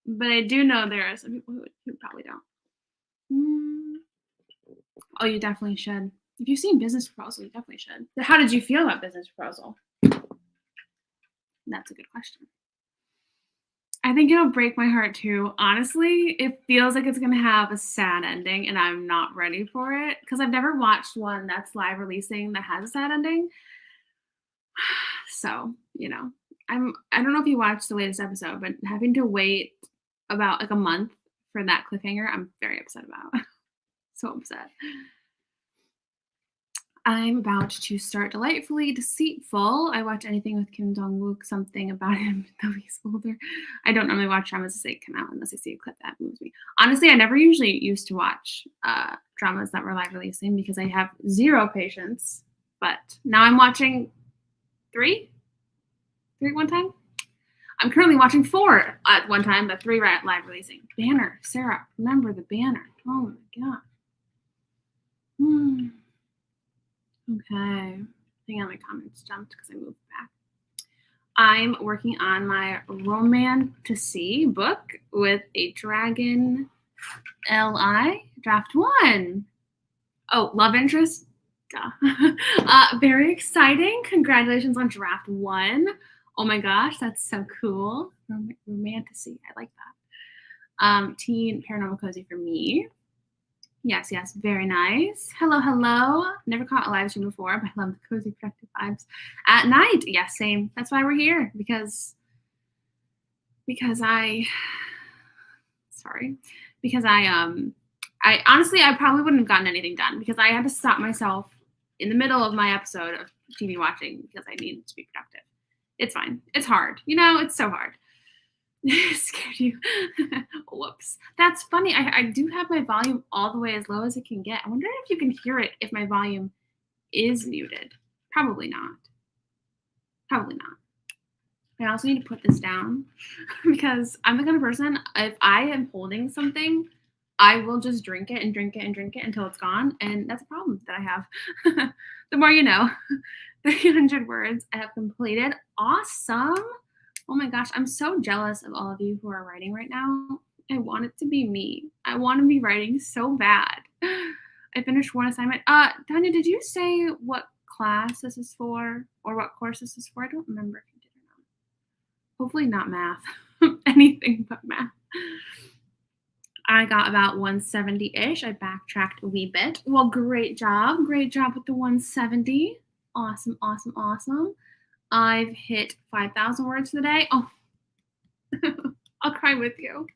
But I do know there are some people who probably don't. Oh, you definitely should. If you've seen Business Proposal, you definitely should. How did you feel about Business Proposal? That's a good question. I think it'll break my heart too. Honestly, it feels like it's going to have a sad ending, and I'm not ready for it because I've never watched one that's live releasing that has a sad ending. So, I don't know if you watched the latest episode, but having to wait about like a month for that cliffhanger, I'm very upset about. So upset. I'm about to start Delightfully Deceitful. I watch anything with Kim Dong-wook, something about him though he's older. I don't normally watch dramas as they come out unless I see a clip that moves me. Honestly, I never usually used to watch dramas that were live releasing because I have zero patience. But now I'm watching 3 one time. I'm currently watching 4 at one time, but 3 live releasing. Banner, Sarah, remember the banner. Oh my god. Okay. Hang on, my comments jumped because I moved back. I'm working on my romantasy book with a dragon LI, draft 1. Oh, love interest? Duh. Very exciting. Congratulations on draft 1. Oh my gosh, that's so cool. Romantasy, I like that. Teen paranormal cozy for me. Yes, very nice. Hello. Never caught a live stream before, but I love the cozy, productive vibes at night. Yes, same. That's why we're here because I honestly I probably wouldn't have gotten anything done because I had to stop myself in the middle of my episode of TV watching because I needed to be productive. It's fine. It's hard. It's so hard. Scared you. Whoops. That's funny. I do have my volume all the way as low as it can get. I wonder if you can hear it if my volume is muted. Probably not. I also need to put this down because I'm the kind of person, if I am holding something, I will just drink it until it's gone. And that's a problem that I have. The more you know. 300 words I have completed. Awesome. Oh my gosh, I'm so jealous of all of you who are writing right now. I want it to be me. I want to be writing so bad. I finished 1 assignment. Tanya, did you say what class this is for or what course this is for? I don't remember if you did or not. Hopefully not math. Anything but math. I got about 170-ish. I backtracked a wee bit. Well, great job. Great job with the 170. Awesome. I've hit 5,000 words today. Oh, I'll cry with you.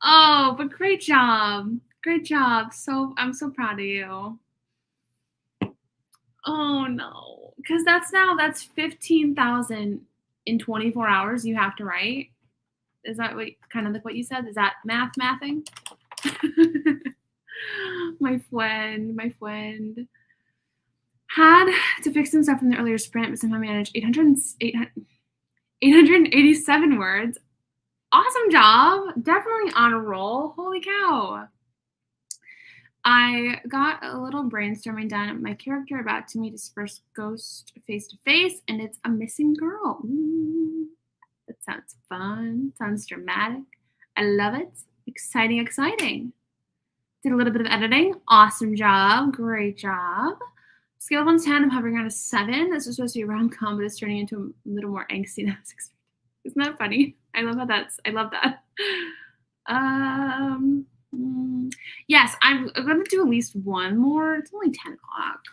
Oh, but great job. So I'm so proud of you. Oh no, because that's 15,000 in 24 hours you have to write. Is that kind of like what you said? Is that mathing? My friend. Had to fix some stuff from the earlier sprint, but somehow managed 887 words. Awesome job. Definitely on a roll. Holy cow. I got a little brainstorming done. My character about to meet his first ghost face to face, and it's a missing girl. Ooh, that sounds fun. Sounds dramatic. I love it. Exciting, exciting. Did a little bit of editing. Awesome job. Great job. Scale of 1 to 10, I'm hovering around a 7. This is supposed to be a rom-com, but it's turning into a little more angsty than I was expecting. Isn't that funny? I love that. Yes, I'm gonna do at least one more. It's only 10 o'clock.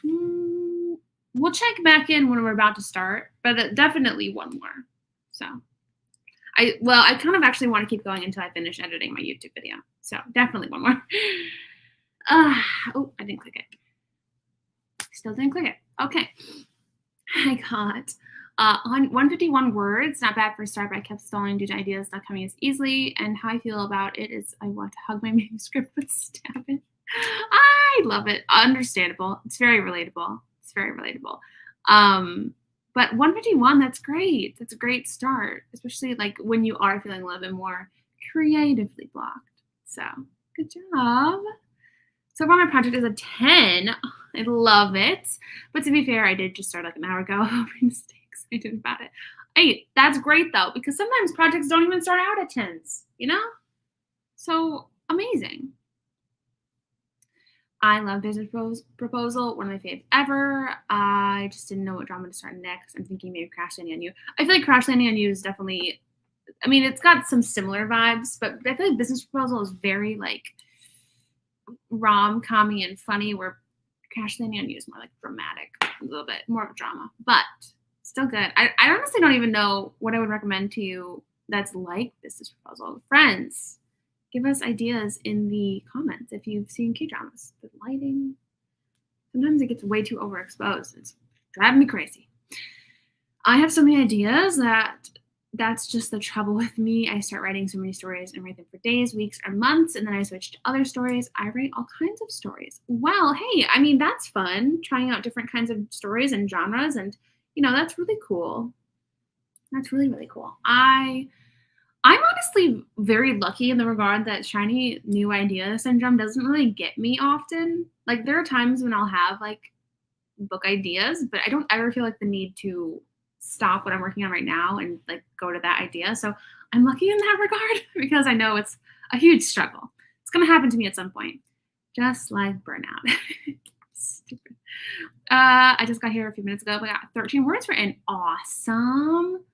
We'll check back in when we're about to start, but definitely one more. So, I kind of actually want to keep going until I finish editing my YouTube video. So definitely one more. Oh, I didn't click it. Still didn't click it. Okay. I got on 151 words. Not bad for a start, but I kept stalling due to ideas not coming as easily. And how I feel about it is I want to hug my manuscript but stab it. I love it. Understandable. It's very relatable. But 151, that's great. That's a great start, especially like when you are feeling a little bit more creatively blocked. So good job. So far, my project is a 10. I love it. But to be fair, I did just start like an hour ago. Mistakes I did about it. Hey, that's great though, because sometimes projects don't even start out at 10s, you know? So amazing. I love Business Proposal, one of my faves ever. I just didn't know what drama to start next. I'm thinking maybe Crash Landing on You. I feel like Crash Landing on You is definitely, I mean, it's got some similar vibes, but I feel like Business Proposal is very like rom-commy and funny, where Crash Landing on You is more like dramatic, a little bit more of a drama, but still good. I honestly don't even know what I would recommend to you that's like Business Proposal. Friends, give us ideas in the comments if you've seen K-dramas. The lighting, sometimes it gets way too overexposed. It's driving me crazy. I have so many ideas that's just the trouble with me. I start writing so many stories and write them for days, weeks, or months, and then I switch to other stories. I write all kinds of stories. Well, hey, I mean, that's fun, trying out different kinds of stories and genres, and, you know, that's really cool. That's really, really cool. I'm honestly very lucky in the regard that shiny new idea syndrome doesn't really get me often. Like, there are times when I'll have, like, book ideas, but I don't ever feel like the need to stop what I'm working on right now and like go to that idea. So I'm lucky in that regard because I know it's a huge struggle. It's going to happen to me at some point, just like burnout. Stupid. I just got here a few minutes ago. We got 13 words written. Awesome.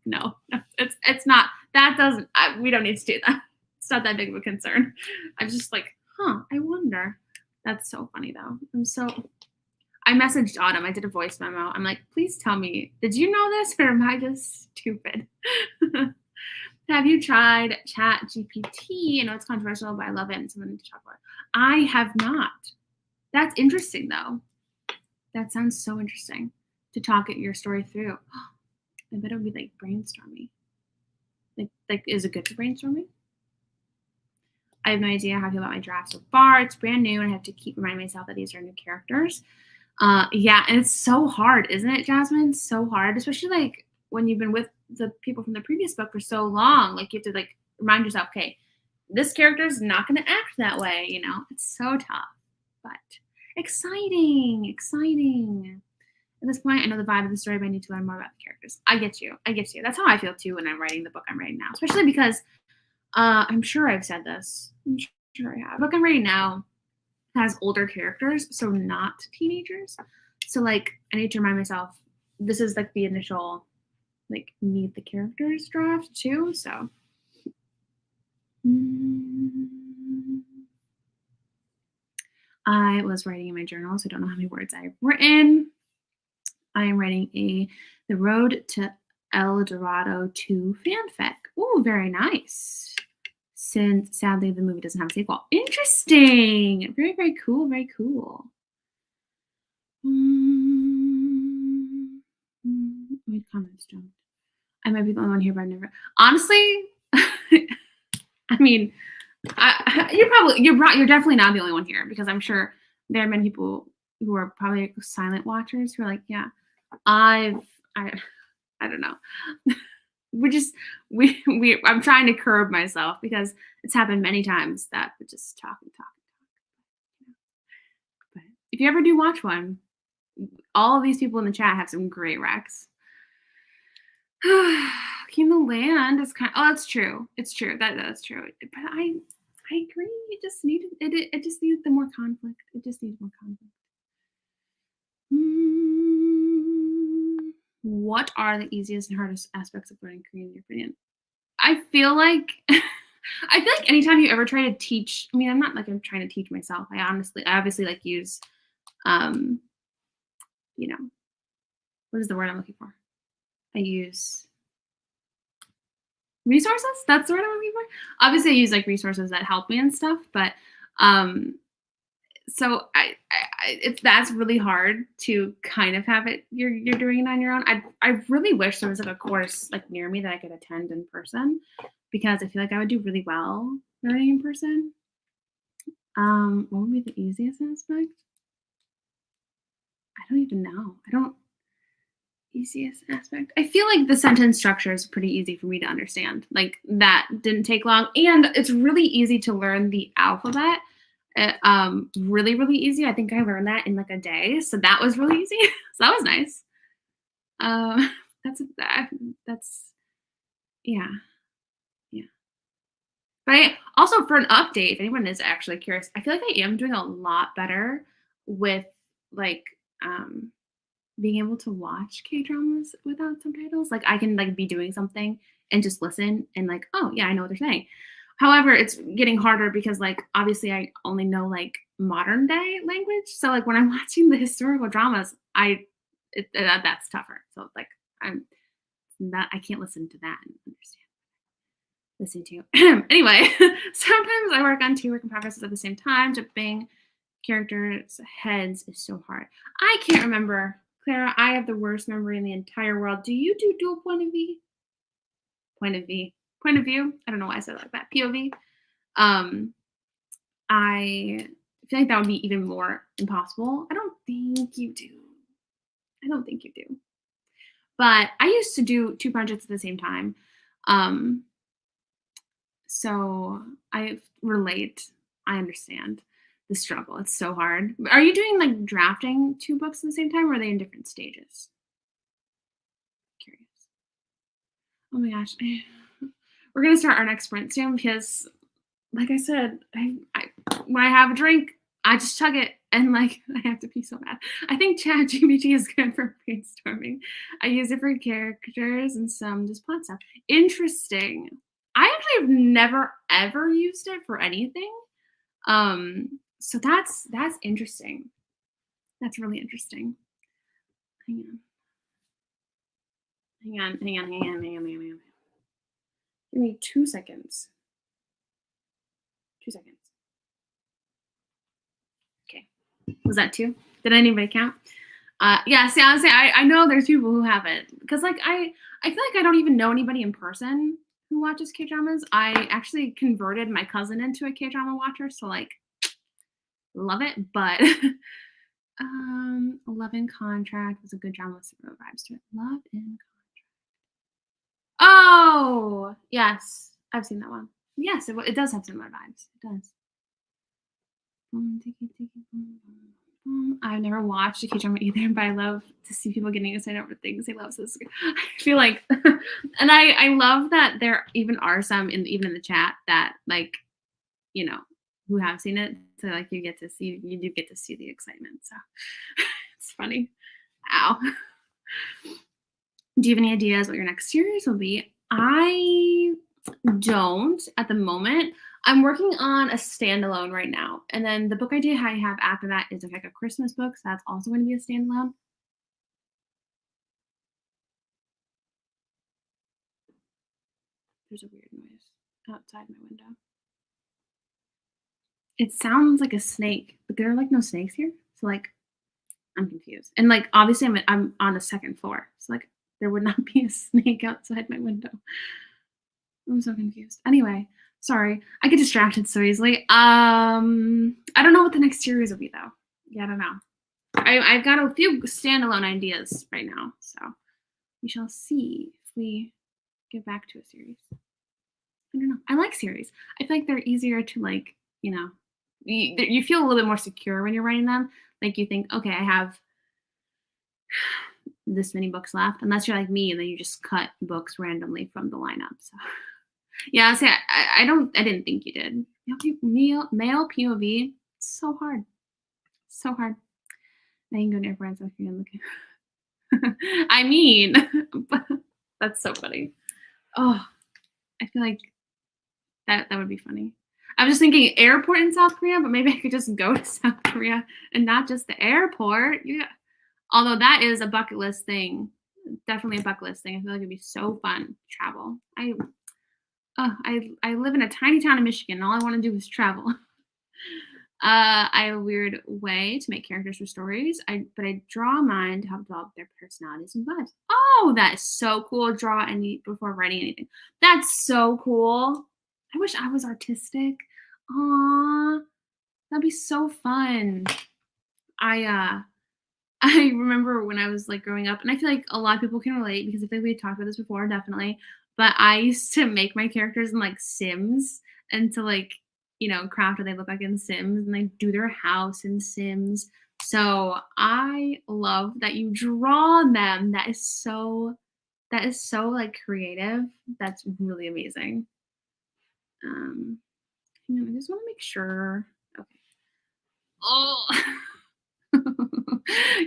No, it's not. That doesn't. We don't need to do that. It's not that big of a concern. I'm just like, I wonder. That's so funny though. I messaged Autumn. I did a voice memo. I'm like, please tell me, did you know this or am I just stupid? Have you tried Chat GPT? I know it's controversial, but I love it and something to talk about. I have not. That's interesting though. That sounds so interesting to talk your story through. I bet it would be like brainstorming. Like, is it good for brainstorming? I have no idea how I feel about my draft so far. It's brand new and I have to keep reminding myself that these are new characters. Yeah, and it's so hard, isn't it, Jasmine? So hard, especially like when you've been with the people from the previous book for so long. Like you have to like remind yourself, okay, this character is not going to act that way. You know, it's so tough, but exciting. At this point, I know the vibe of the story, but I need to learn more about the characters. I get you. That's how I feel too when I'm writing the book I'm writing now, especially because I'm sure I've said this. I'm sure I have. The book I'm writing now has older characters, so not teenagers. So like I need to remind myself this is like the initial like meet the characters draft too. So I was writing in my journal, so I don't know how many words I've written. I am writing The Road to El Dorado 2 fanfic. Ooh, very nice. Since sadly the movie doesn't have a sequel. Interesting. Very, very cool. Very cool. Wait, comments jumped. I might be the only one here, but I've never. Honestly, I mean, you're definitely not the only one here because I'm sure there are many people who are probably silent watchers who are like, yeah, I've I I don't know. we just we I'm trying to curb myself because it's happened many times that we just talk and talk and talk. But if you ever do watch one, all of these people in the chat have some great recs. King of the Land is kind. Oh, that's true. It's true. That's true. But I agree. It just needed it. It just needed the more conflict. It just needs more conflict. What are the easiest and hardest aspects of learning Korean in your opinion? I feel like I feel like anytime you ever try to teach, I mean, I'm not like I'm trying to teach myself. I obviously like use, um, you know, what is the word I'm looking for? I use resources. That's the word I'm looking for. Obviously, I use like resources that help me and stuff, but um, so that's really hard to kind of have it. You're doing it on your own. I really wish there was like a course like near me that I could attend in person because I feel like I would do really well learning in person. What would be the easiest aspect? I don't even know. I don't easiest aspect. I feel like the sentence structure is pretty easy for me to understand. Like that didn't take long, and it's really easy to learn the alphabet. Really, really easy. I think I learned that in like a day, so that was really easy. So that was nice. That's yeah, yeah. But also for an update, if anyone is actually curious, I feel like I am doing a lot better with like um being able to watch K-dramas without subtitles. Like I can like be doing something and just listen and like, oh yeah, I know what they're saying. However, it's getting harder because like obviously I only know like modern day language. So like when I'm watching the historical dramas, that's tougher. So like I'm not I can't listen to that and understand listen to. Anyway, sometimes I work on two work in progresses at the same time. Jumping characters' heads is so hard. I can't remember. Clara, I have the worst memory in the entire world. Do you do dual point of view? Point of view. Point of view. I don't know why I said it like that. POV. Um, I feel like that would be even more impossible. I don't think you do. I don't think you do. But I used to do two projects at the same time. So I relate. I understand the struggle. It's so hard. Are you doing like drafting two books at the same time or are they in different stages? Curious. Oh my gosh. We're going to start our next sprint soon because, like I said, when I have a drink, I just chug it and like I have to pee so bad. I think ChatGPT is good for brainstorming. I use it for characters and some just plot stuff. Interesting. I actually have never ever used it for anything. So that's interesting. That's really interesting. Hang on. Hang on. Give me 2 seconds. 2 seconds. Okay. Was that 2? Did anybody count? Yeah, see, honestly, I know there's people who haven't. Because like I feel like I don't even know anybody in person who watches K-dramas. I actually converted my cousin into a K-drama watcher, so like love it, but 'Love in Contract was a good drama with similar vibes to it. Love in Contract. Oh, yes. I've seen that one. Yes, it does have similar vibes. It does. I've never watched a K-drama either, but I love to see people getting excited over things they love. So I feel like, and I love that there even are some even in the chat that like, you know, who have seen it. So like you do get to see the excitement. So it's funny. Ow. Do you have any ideas what your next series will be? I don't at the moment. I'm working on a standalone right now. And then the book idea I have after that is like a Christmas book. So that's also going to be a standalone. There's a weird noise outside my window. It sounds like a snake, but there are like no snakes here. So like I'm confused. And like obviously I'm on the second floor. So like there would not be a snake outside my window. I'm so confused. Anyway, sorry. I get distracted so easily. I don't know what the next series will be though. Yeah, I don't know. I've got a few standalone ideas right now, so we shall see if we get back to a series. I don't know. I like series. I feel like they're easier to like, you know, you feel a little bit more secure when you're writing them. Like you think, okay, I have this many books left, unless you're like me and then you just cut books randomly from the lineup. So yeah, see, I didn't think you did. Male POV, so hard, so hard. Now you can go to your friends if you're looking. I mean, that's so funny. Oh, I feel like that would be funny. I was just thinking airport in South Korea, but maybe I could just go to South Korea and not just the airport. Yeah. Although that is a bucket list thing. Definitely a bucket list thing. I feel like it'd be so fun to travel. I live in a tiny town in Michigan. All I want to do is travel. I have a weird way to make characters for stories. But I draw mine to help develop their personalities and vibes. Oh, that is so cool. Draw any before writing anything. That's so cool. I wish I was artistic. Aw, that'd be so fun. I I remember when I was like growing up, and I feel like a lot of people can relate because I think we talked about this before, definitely. But I used to make my characters in like Sims and to like, craft what they look like in Sims and like do their house in Sims. So I love that you draw them. That is so like creative. That's really amazing. Um, I just want to make sure. Okay. Oh.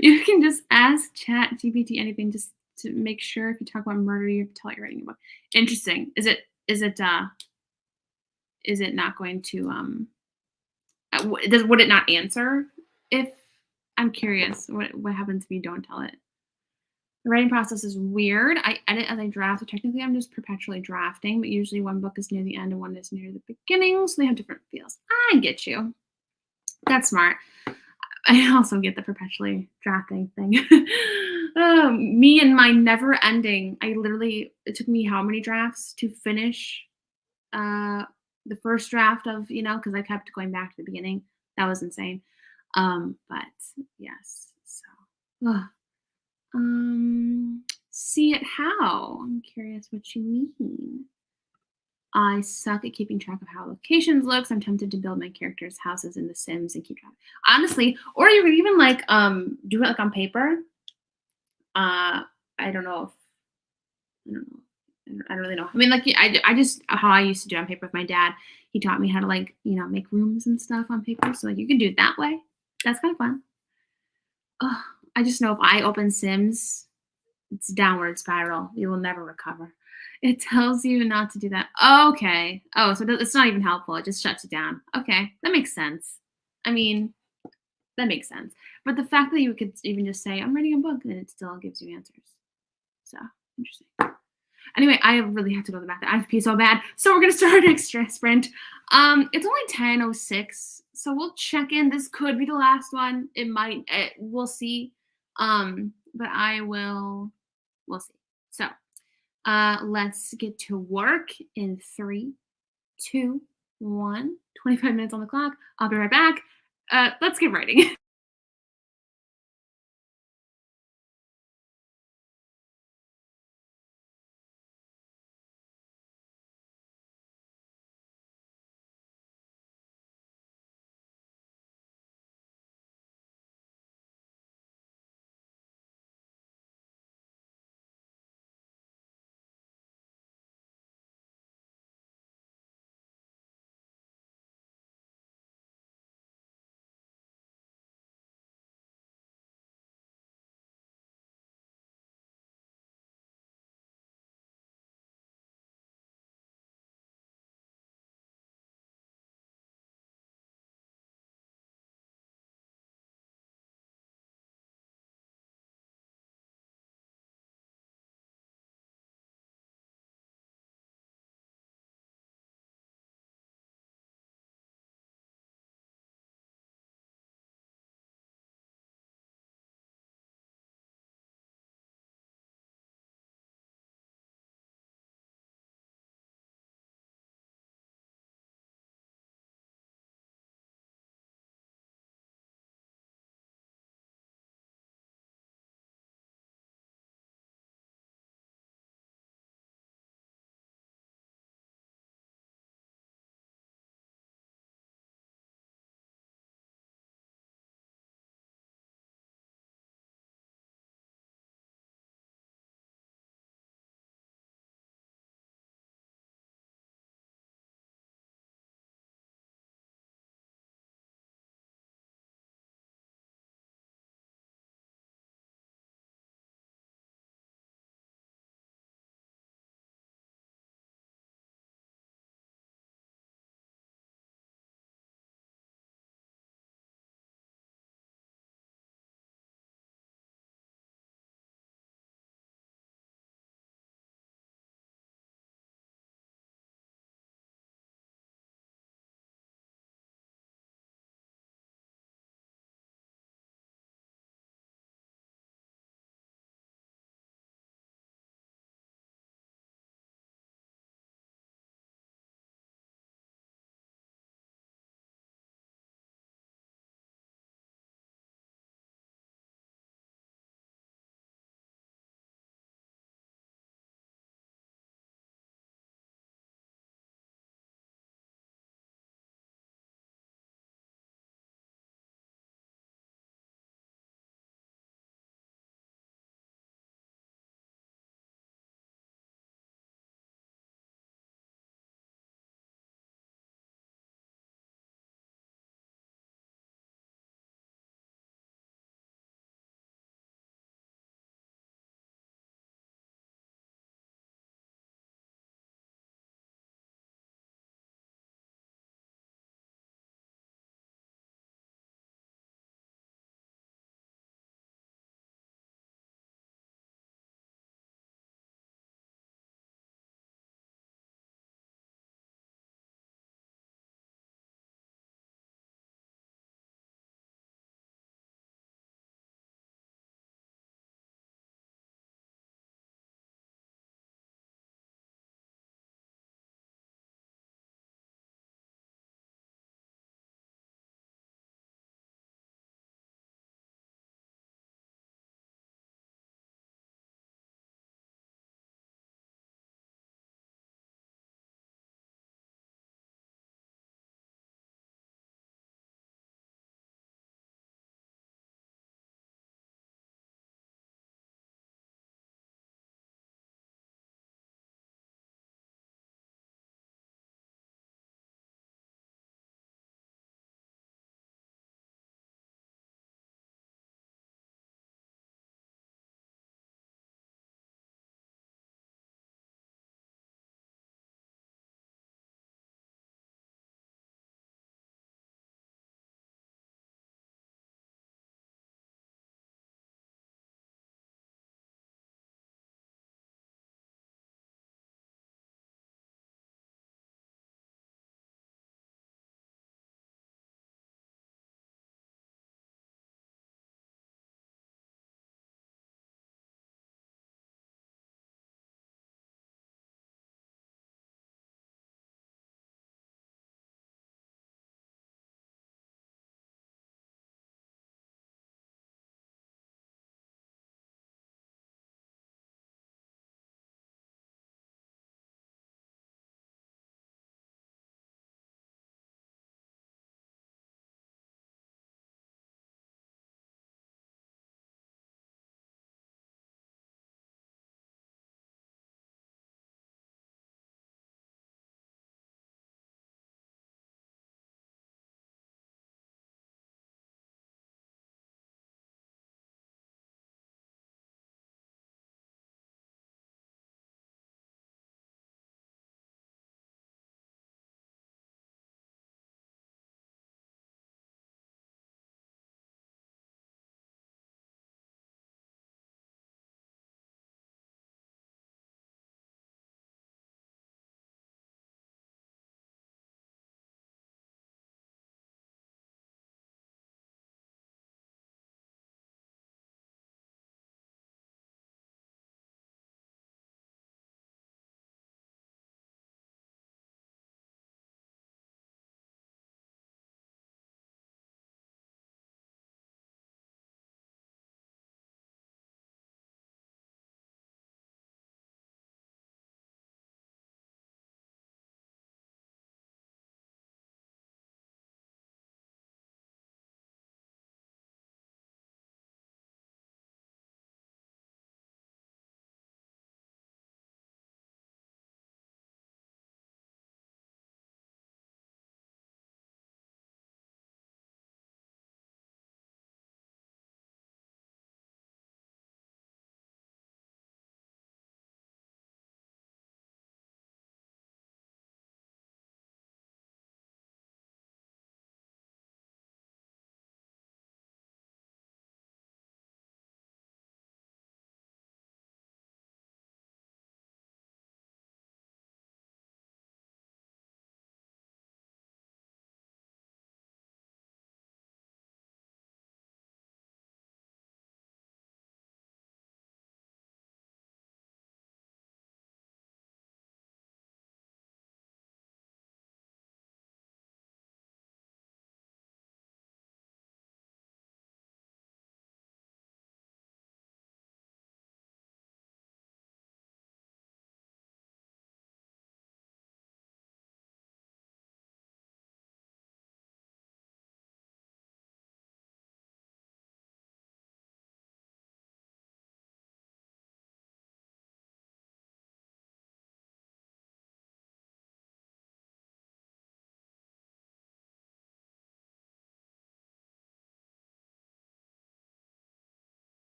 You can just ask Chat GPT anything just to make sure if you talk about murder, you have to tell it you're writing a book. Interesting. Is it not going to would it not answer if I'm curious what happens if you don't tell it? The writing process is weird. I edit as I draft, so technically I'm just perpetually drafting, but usually one book is near the end and one is near the beginning, so they have different feels. I get you. That's smart. I also get the perpetually drafting thing. Me and my never ending. It took me how many drafts to finish the first draft of, because I kept going back to the beginning. That was insane. But yes. So, see it how? I'm curious what you mean. I suck at keeping track of how locations looks. I'm tempted to build my characters' houses in The Sims and keep track. Honestly, or you could even like do it like on paper. I don't know. I don't know. I don't really know. I mean, like I just how I used to do it on paper with my dad. He taught me how to like make rooms and stuff on paper. So like you can do it that way. That's kind of fun. Oh, I just know if I open Sims, it's downward spiral. You will never recover. It tells you not to do that. Okay. Oh, so it's not even helpful. It just shuts it down. Okay, that makes sense. I mean, that makes sense. But the fact that you could even just say, "I'm writing a book," and it still gives you answers. So interesting. Anyway, I really have to go to the bathroom. I have to pee so bad. So we're gonna start our next sprint. It's only 10:06, so we'll check in. This could be the last one. It might. We'll see. But we'll see. So, let's get to work in 3, 2, 1. 25 minutes on the clock. I'll be right back. Let's get writing.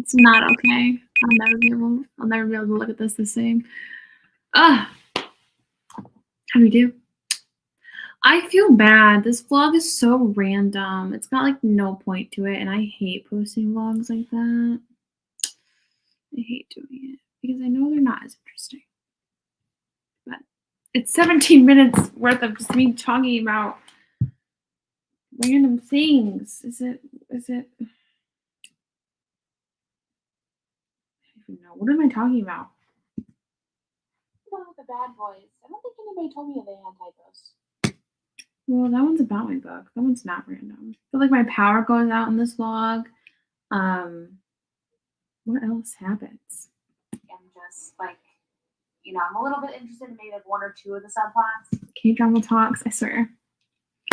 It's not okay. I'll never be able to look at this the same. Ugh. How do we do? I feel bad. This vlog is so random. It's got like no point to it, and I hate posting vlogs like that. I hate doing it because I know they're not as interesting. But it's 17 minutes worth of just me talking about random things. Is it I don't even know. What am I talking about? One with the bad boys. I don't think anybody told me they had typos. Well, that one's about my book. That one's not random. I feel like my power goes out in this vlog. What else happens? I'm just like, I'm a little bit interested in maybe like one or two of the subplots. K-drama talks. I swear.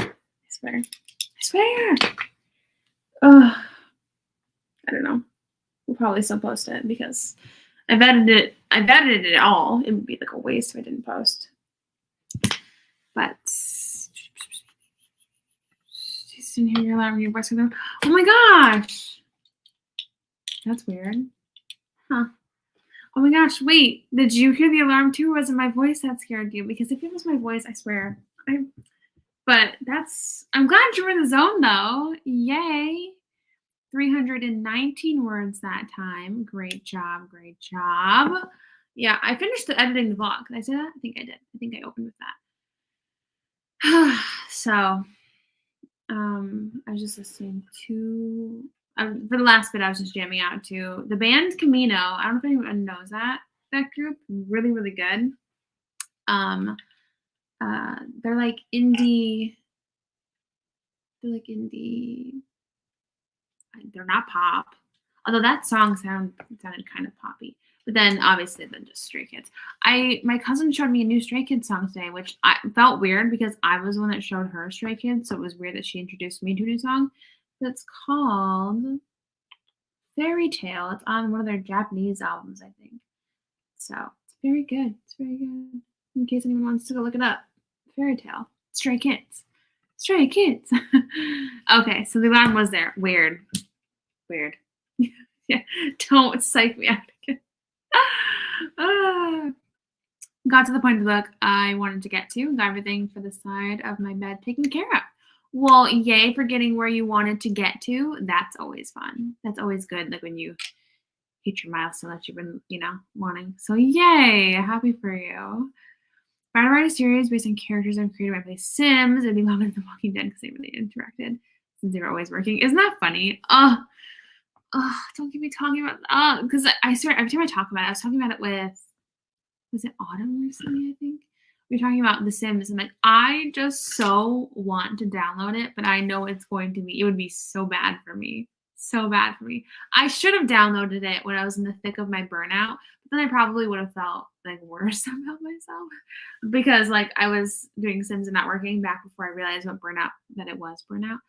I swear. Ugh. I don't know. We'll probably still post it because I've edited it all. It would be like a waste if I didn't post. But just didn't hear your alarm when your voice goes. Oh my gosh. That's weird. Huh. Oh my gosh, wait. Did you hear the alarm too, or was it my voice that scared you? Because if it was my voice, I swear. I'm glad you were in the zone though. Yay. 319 words that time. Great job. Yeah, I finished editing the vlog. Did I say that? I think I did. I think I opened with that. So, I was just listening to, for the last bit, I was just jamming out to the band Camino. I don't know if anyone knows that group. Really, really good. They're like indie. They're not pop, although that song sounded kind of poppy. But then obviously just Stray Kids. My cousin showed me a new Stray Kids song today, which I felt weird because I was the one that showed her Stray Kids, so it was weird that she introduced me to a new song. But it's called Fairy Tale. It's on one of their Japanese albums, I think. So it's very good. In case anyone wants to go look it up. Fairy Tale. Stray Kids. Okay, so the alarm was there. Weird. Yeah, don't psych me out again. Got to the point of the book I wanted to get to. Got everything for the side of my bed taken care of. Well, yay for getting where you wanted to get to. That's always fun. That's always good, like when you hit your milestone that you've been, wanting. So yay, happy for you. If I write a series based on characters I've created by Sims, it'd be longer than The Walking Dead because they really interacted since they were always working. Isn't that funny? Don't get me talking about because I swear every time I talk about it, I was talking about it with, was it Autumn recently, I think? We were talking about The Sims, and like I just so want to download it, but I know it would be so bad for me. I should have downloaded it when I was in the thick of my burnout, but then I probably would have felt like worse about myself because like I was doing Sims and not working back before I realized that it was burnout.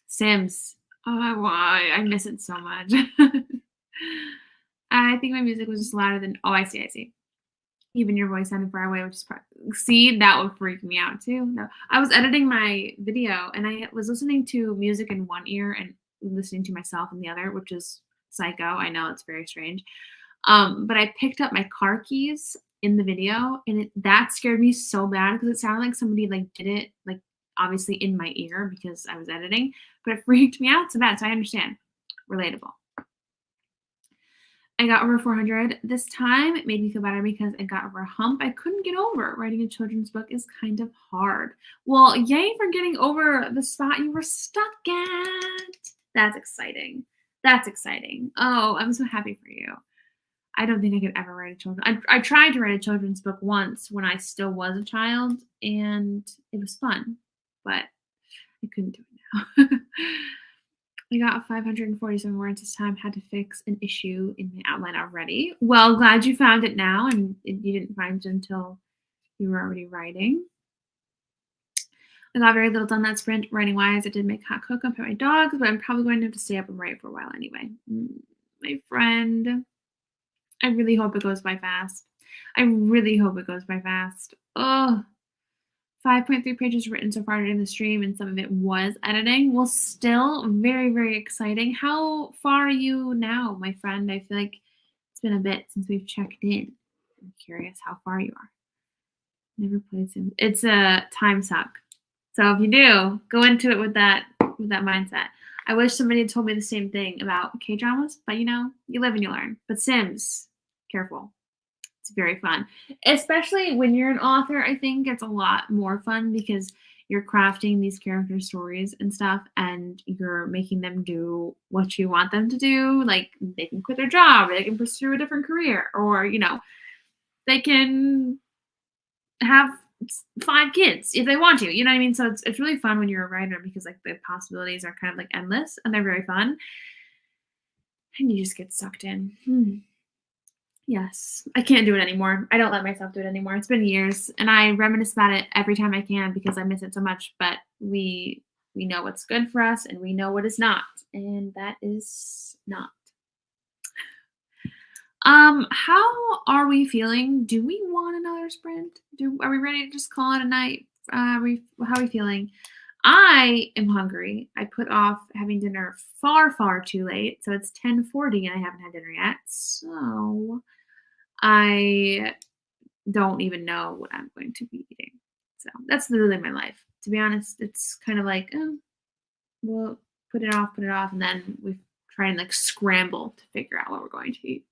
Sims. Oh, I miss it so much. I think my music was just louder than. Oh, I see. Even your voice sounded far away, which is see, that would freak me out too. No, I was editing my video and I was listening to music in one ear and listening to myself in the other, which is psycho. I know it's very strange. But I picked up my car keys in the video, and that scared me so bad because it sounded like somebody like did it like obviously in my ear because I was editing, but it freaked me out so bad. So I understand. Relatable. I got over 400 this time. It made me feel better because I got over a hump I couldn't get over. Writing a children's book is kind of hard. Well, yay for getting over the spot you were stuck at. That's exciting. Oh, I'm so happy for you. I don't think I could ever write a children's. I tried to write a children's book once when I still was a child, and it was fun, but I couldn't do it now. I got 547 words this time. Had to fix an issue in my outline already. Well, glad you found it now, and you didn't find it until you were already writing. I got very little done that sprint writing-wise. I did make hot cocoa for my dogs, but I'm probably going to have to stay up and write for a while anyway. My friend. I really hope it goes by fast. Oh, 5.3 pages written so far during the stream, and some of it was editing. Well, still very, very exciting. How far are you now, my friend? I feel like it's been a bit since we've checked in. I'm curious how far you are. Never played Sims. It's a time suck. So if you do, go into it with that mindset. I wish somebody had told me the same thing about K-dramas, but you live and you learn. But Sims, careful. It's very fun. Especially when you're an author, I think it's a lot more fun because you're crafting these character stories and stuff, and you're making them do what you want them to do. Like, they can quit their job, they can pursue a different career, or, they can have 5 kids if they want to. You know what I mean? So it's really fun when you're a writer because, like, the possibilities are kind of, like, endless, and they're very fun. And you just get sucked in. Yes. I can't do it anymore. I don't let myself do it anymore. It's been years, and I reminisce about it every time I can because I miss it so much, but we know what's good for us, and we know what is not, and that is not. How are we feeling? Do we want another sprint? Are we ready to just call it a night? How are we feeling? I am hungry. I put off having dinner far, far too late, so it's 10:40 and I haven't had dinner yet. So I don't even know what I'm going to be eating. So that's literally my life. To be honest, it's kind of like, oh, we'll put it off, and then we try and like scramble to figure out what we're going to eat.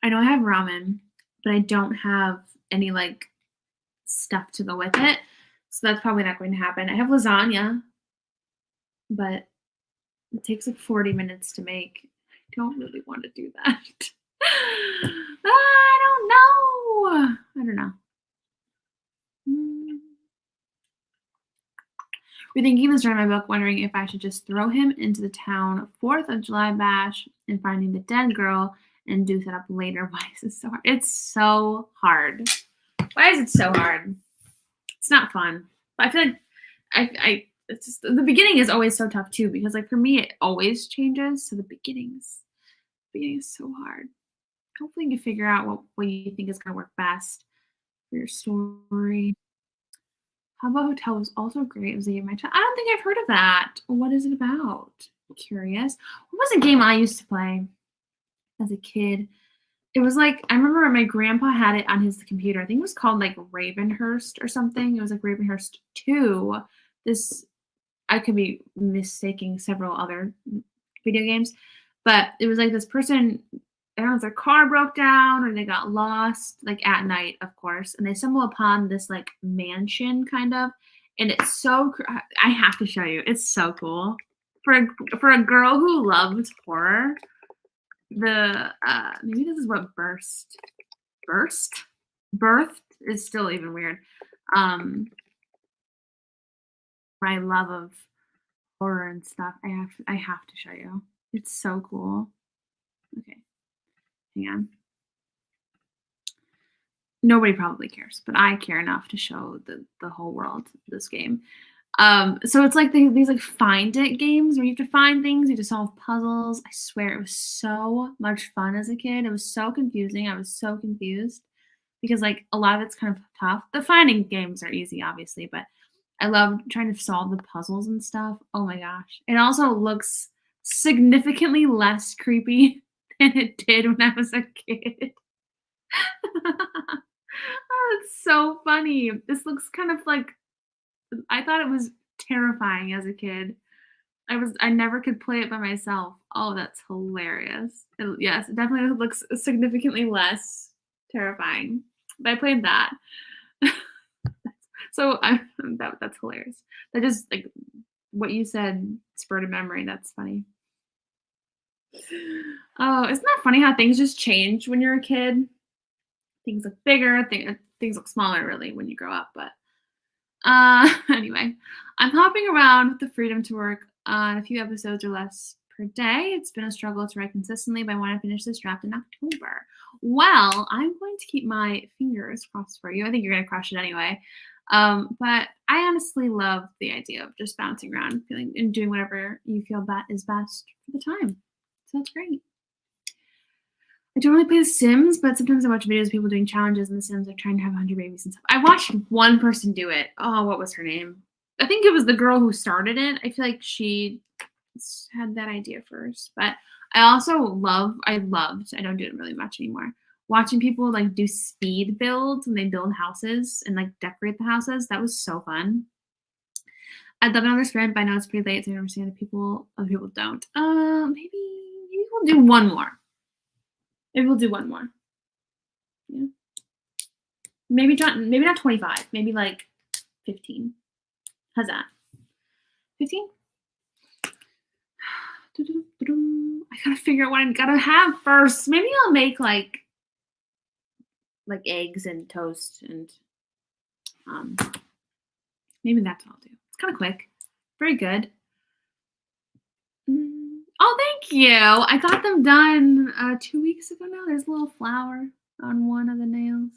I know I have ramen, but I don't have any like stuff to go with it. So that's probably not going to happen. I have lasagna, but it takes like 40 minutes to make. I don't really want to do that. I don't know. Rethinking this during my book, wondering if I should just throw him into the town 4th of July bash and finding the dead girl and do that up later. Why is this so hard? It's so hard. Why is it so hard? It's not fun. But I feel like it's just, the beginning is always so tough too because like for me it always changes. So the beginning is so hard. Hopefully you can figure out what you think is going to work best for your story. Habbo Hotel was also great. It was a game I don't think I've heard of that. What is it about? Curious. What was a game I used to play as a kid? It was like, I remember my grandpa had it on his computer. I think it was called like Ravenhurst or something. It was like Ravenhurst 2. I could be mistaking several other video games, but it was like this person, I don't know if their car broke down or they got lost, like at night, of course, and they stumble upon this like mansion kind of, and it's so, I have to show you. It's so cool. For a girl who loves horror, maybe this is what birthed is still even weird. My love of horror and stuff. I have to show you. It's so cool. Okay. Hang on. Nobody probably cares, but I care enough to show the whole world this game. So it's like these like find it games where you have to find things, you have to solve puzzles. I swear it was so much fun as a kid. It was so confusing. I was so confused because like a lot of it's kind of tough. The finding games are easy, obviously, but I love trying to solve the puzzles and stuff. Oh my gosh. It also looks significantly less creepy than it did when I was a kid. Oh, it's so funny. This looks kind of like, I thought it was terrifying as a kid. I never could play it by myself. Oh, that's hilarious. Yes, it definitely looks significantly less terrifying. But I played that. So that's hilarious. That just like what you said spurred a memory. That's funny. Oh, isn't that funny how things just change when you're a kid? Things look bigger, things look smaller really when you grow up, but anyway, I'm hopping around with the freedom to work on a few episodes or less per day. It's been a struggle to write consistently, but I want to finish this draft in October. Well, I'm going to keep my fingers crossed for you. I think you're going to crush it anyway. But I honestly love the idea of just bouncing around, feeling and doing whatever you feel that is best for the time. So that's great. I don't really play The Sims, but sometimes I watch videos of people doing challenges in The Sims, like trying to have 100 babies and stuff. I watched one person do it. Oh, what was her name? I think it was the girl who started it. I feel like she had that idea first. But I also loved, I don't do it really much anymore, watching people like do speed builds when they build houses and like decorate the houses. That was so fun. I'd love another sprint, but I know it's pretty late, so I understand that other people don't. Maybe we'll do one more. Maybe we'll do one more. Yeah. Maybe not 25, maybe like 15. How's that? 15? I gotta figure out what I gotta have first. Maybe I'll make like eggs and toast and um maybe that's what I'll do. It's kind of quick. Very good. Oh, thank you. I got them done 2 weeks ago now. There's a little flower on one of the nails.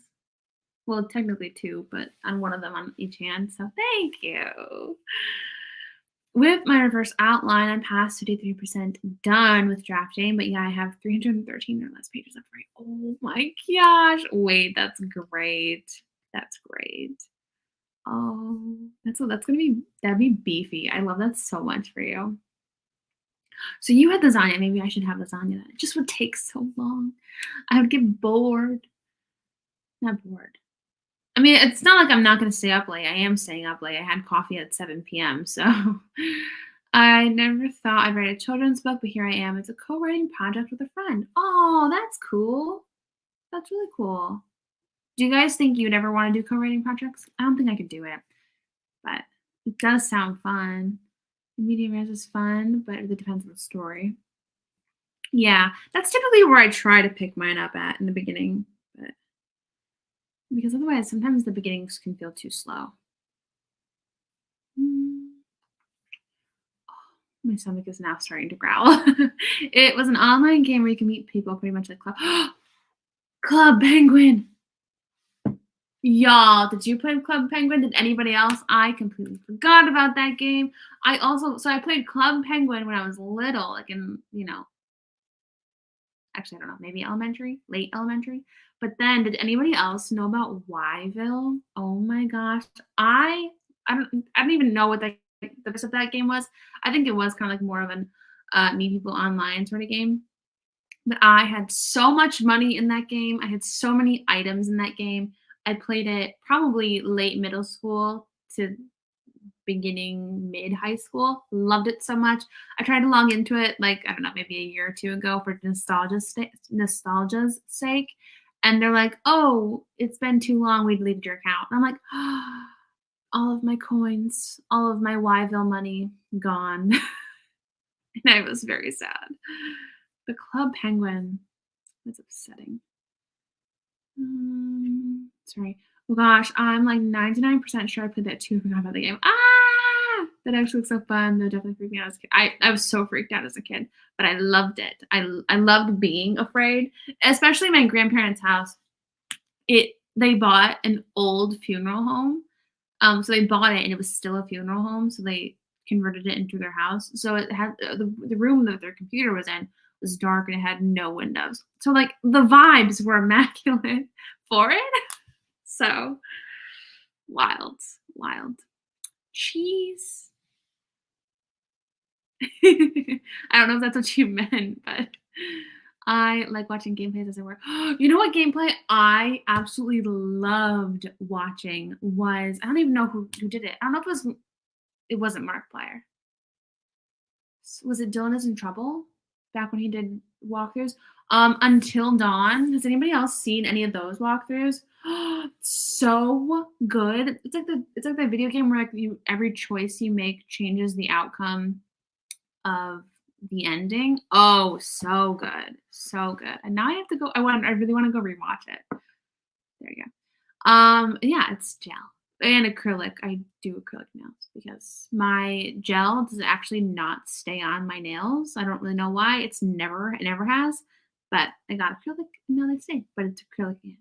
Well, technically two, but on one of them on each hand. So thank you. With my reverse outline, I'm past 53% done with drafting, but yeah, I have 313 or less pages up right. Oh my gosh. Wait, that's great. That's great. Oh, that'd be beefy. I love that so much for you. So you had lasagna. Maybe I should have lasagna then. It just would take so long. I would get bored. Not bored. I mean, it's not like I'm not gonna stay up late. I am staying up late. I had coffee at 7 p.m., so I never thought I'd write a children's book, but here I am. It's a co-writing project with a friend. Oh, that's cool. That's really cool. Do you guys think you'd ever wanna do co-writing projects? I don't think I could do it, but it does sound fun. Medium res is fun, but it really depends on the story. Yeah, that's typically where I try to pick mine up at in the beginning, but because otherwise sometimes the beginnings can feel too slow. Mm. My stomach is now starting to growl. It was an online game where you can meet people pretty much like Club Club Penguin. Y'all, did you play Club Penguin? Did anybody else? I completely forgot about that game. I played Club Penguin when I was little, like actually, I don't know, maybe elementary, late elementary. But then, did anybody else know about Yville? Oh my gosh, I don't even know what the purpose of that game was. I think it was kind of like more of an meet people online sort of game. But I had so much money in that game. I had so many items in that game. I played it probably late middle school to beginning mid high school. Loved it so much. I tried to log into it like, I don't know, maybe a year or two ago for nostalgia's sake. And they're like, "Oh, it's been too long. We deleted your account." And I'm like, oh, all of my coins, all of my Yville money gone. And I was very sad. The Club Penguin was upsetting. Sorry. Oh gosh, I'm like 99% sure I played that too. I forgot about the game. Ah! That actually looks so fun. That definitely freaked me out as a kid. I was so freaked out as a kid, but I loved it. I loved being afraid, especially my grandparents' house. They bought an old funeral home. So they bought it and it was still a funeral home. So they converted it into their house. So it had the room that their computer was in was dark and it had no windows. So like the vibes were immaculate for it. So wild, wild. Cheese. I don't know if that's what you meant, but I like watching gameplays as I work. You know what gameplay I absolutely loved watching was, I don't even know who did it. I don't know if it wasn't Markiplier. Was it Dylan is in Trouble? Back when he did walkthroughs? Until Dawn. Has anybody else seen any of those walkthroughs? So good. It's like the video game where like every choice you make changes the outcome of the ending. Oh, so good. So good. And now I have to go. I really want to go rewatch it. There you go. Yeah, it's gel and acrylic. I do acrylic nails because my gel does actually not stay on my nails. I don't really know why. It never has. But I got acrylic and now they stay. But it's acrylic and gel.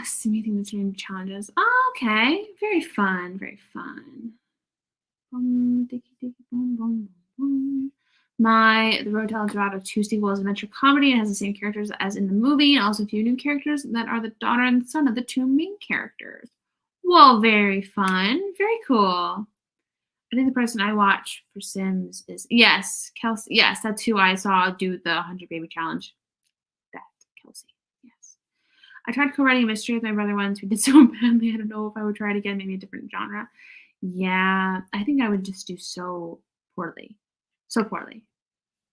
Smoothing the dream challenges. Oh, okay. Very fun. Very fun. Boom, dicky, dicky, boom, boom, boom. The Road to El Dorado 2 sequel is an adventure comedy and has the same characters as in the movie, and also a few new characters that are the daughter and son of the two main characters. Well, very fun. Very cool. I think the person I watch for Sims is yes, Kelsey. Yes, that's who I saw do the 100 Baby Challenge. That Kelsey. Yes. I tried co-writing a mystery with my brother once. We did so badly. I don't know if I would try it again. Maybe a different genre. Yeah, I think I would just do so poorly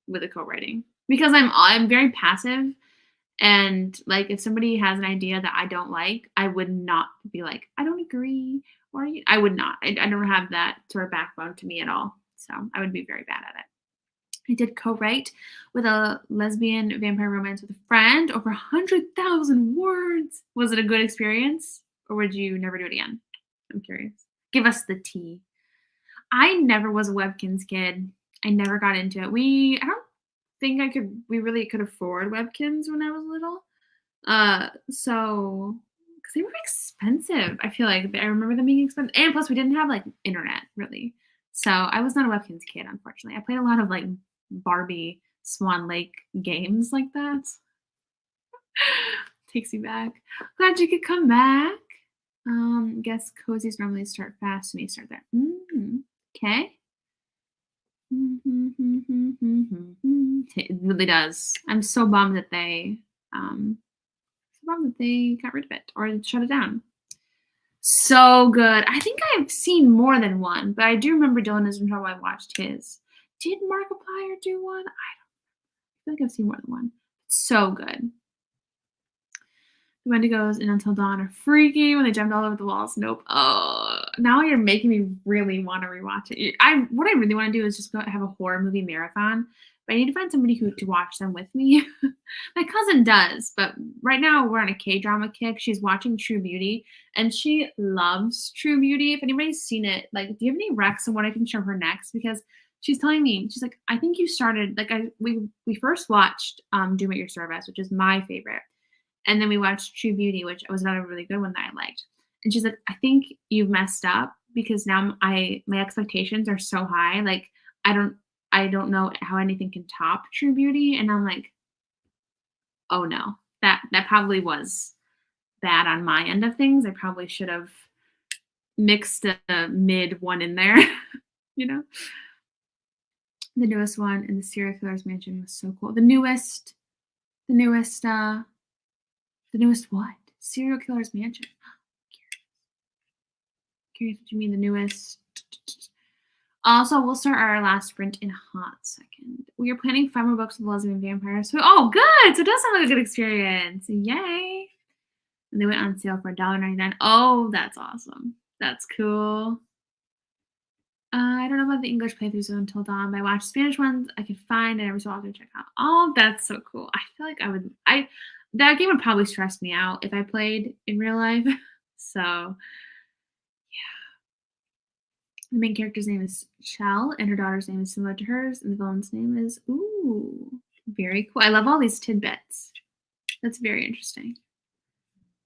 with the co-writing because I'm very passive, and like if somebody has an idea that I don't like, I would not be like I don't agree or I would not. I don't have that sort of backbone to me at all, so I would be very bad at it. I did co-write with a lesbian vampire romance with a friend over 100,000 words. Was it a good experience, or would you never do it again? I'm curious. Give us the tea. I never was a Webkins kid. I never got into it. I don't think we really could afford Webkins when I was little. So, because they were expensive. I feel like I remember them being expensive, and plus we didn't have like internet really. So I was not a Webkins kid, unfortunately. I played a lot of like Barbie Swan Lake games like that. Takes you back. Glad you could come back. Guess cozies normally start fast and you start there. Okay. It really does. I'm so bummed that they got rid of it or shut it down. So good. I think I've seen more than one, but I do remember Dylan is in trouble. I watched his. Did Markiplier do one? I feel like I've seen more than one. So good. The Wendigos in Until Dawn are freaky when they jumped all over the walls. Nope. Oh, now you're making me really want to rewatch it. What I really want to do is just go have a horror movie marathon. But I need to find somebody to watch them with me. My cousin does, but right now we're on a K-drama kick. She's watching True Beauty, and she loves True Beauty. If anybody's seen it, like, do you have any recs on what I can show her next? Because she's telling me, she's like, I think you started like we first watched Doom at Your Service, which is my favorite. And then we watched True Beauty, which was another really good one that I liked. And she's like, I think you've messed up because now my expectations are so high. Like I don't know how anything can top True Beauty. And I'm like, oh no, that probably was bad on my end of things. I probably should have mixed a mid one in there, you know? The newest one in the serial killer's mansion was so cool. The newest what? Serial Killer's Mansion. Curious what you mean, the newest. Also, we'll start our last sprint in a hot second. We are planning 5 more books with lesbian vampires. Oh, good! So it does sound like a good experience. Yay! And they went on sale for $1.99. Oh, that's awesome. That's cool. I don't know about the English playthroughs of Until Dawn, but I watched Spanish ones I could find and every so often check out. Oh, that's so cool. I feel like that game would probably stress me out if I played in real life. So, yeah. The main character's name is Shell, and her daughter's name is similar to hers, and the villain's name is very cool. I love all these tidbits. That's very interesting.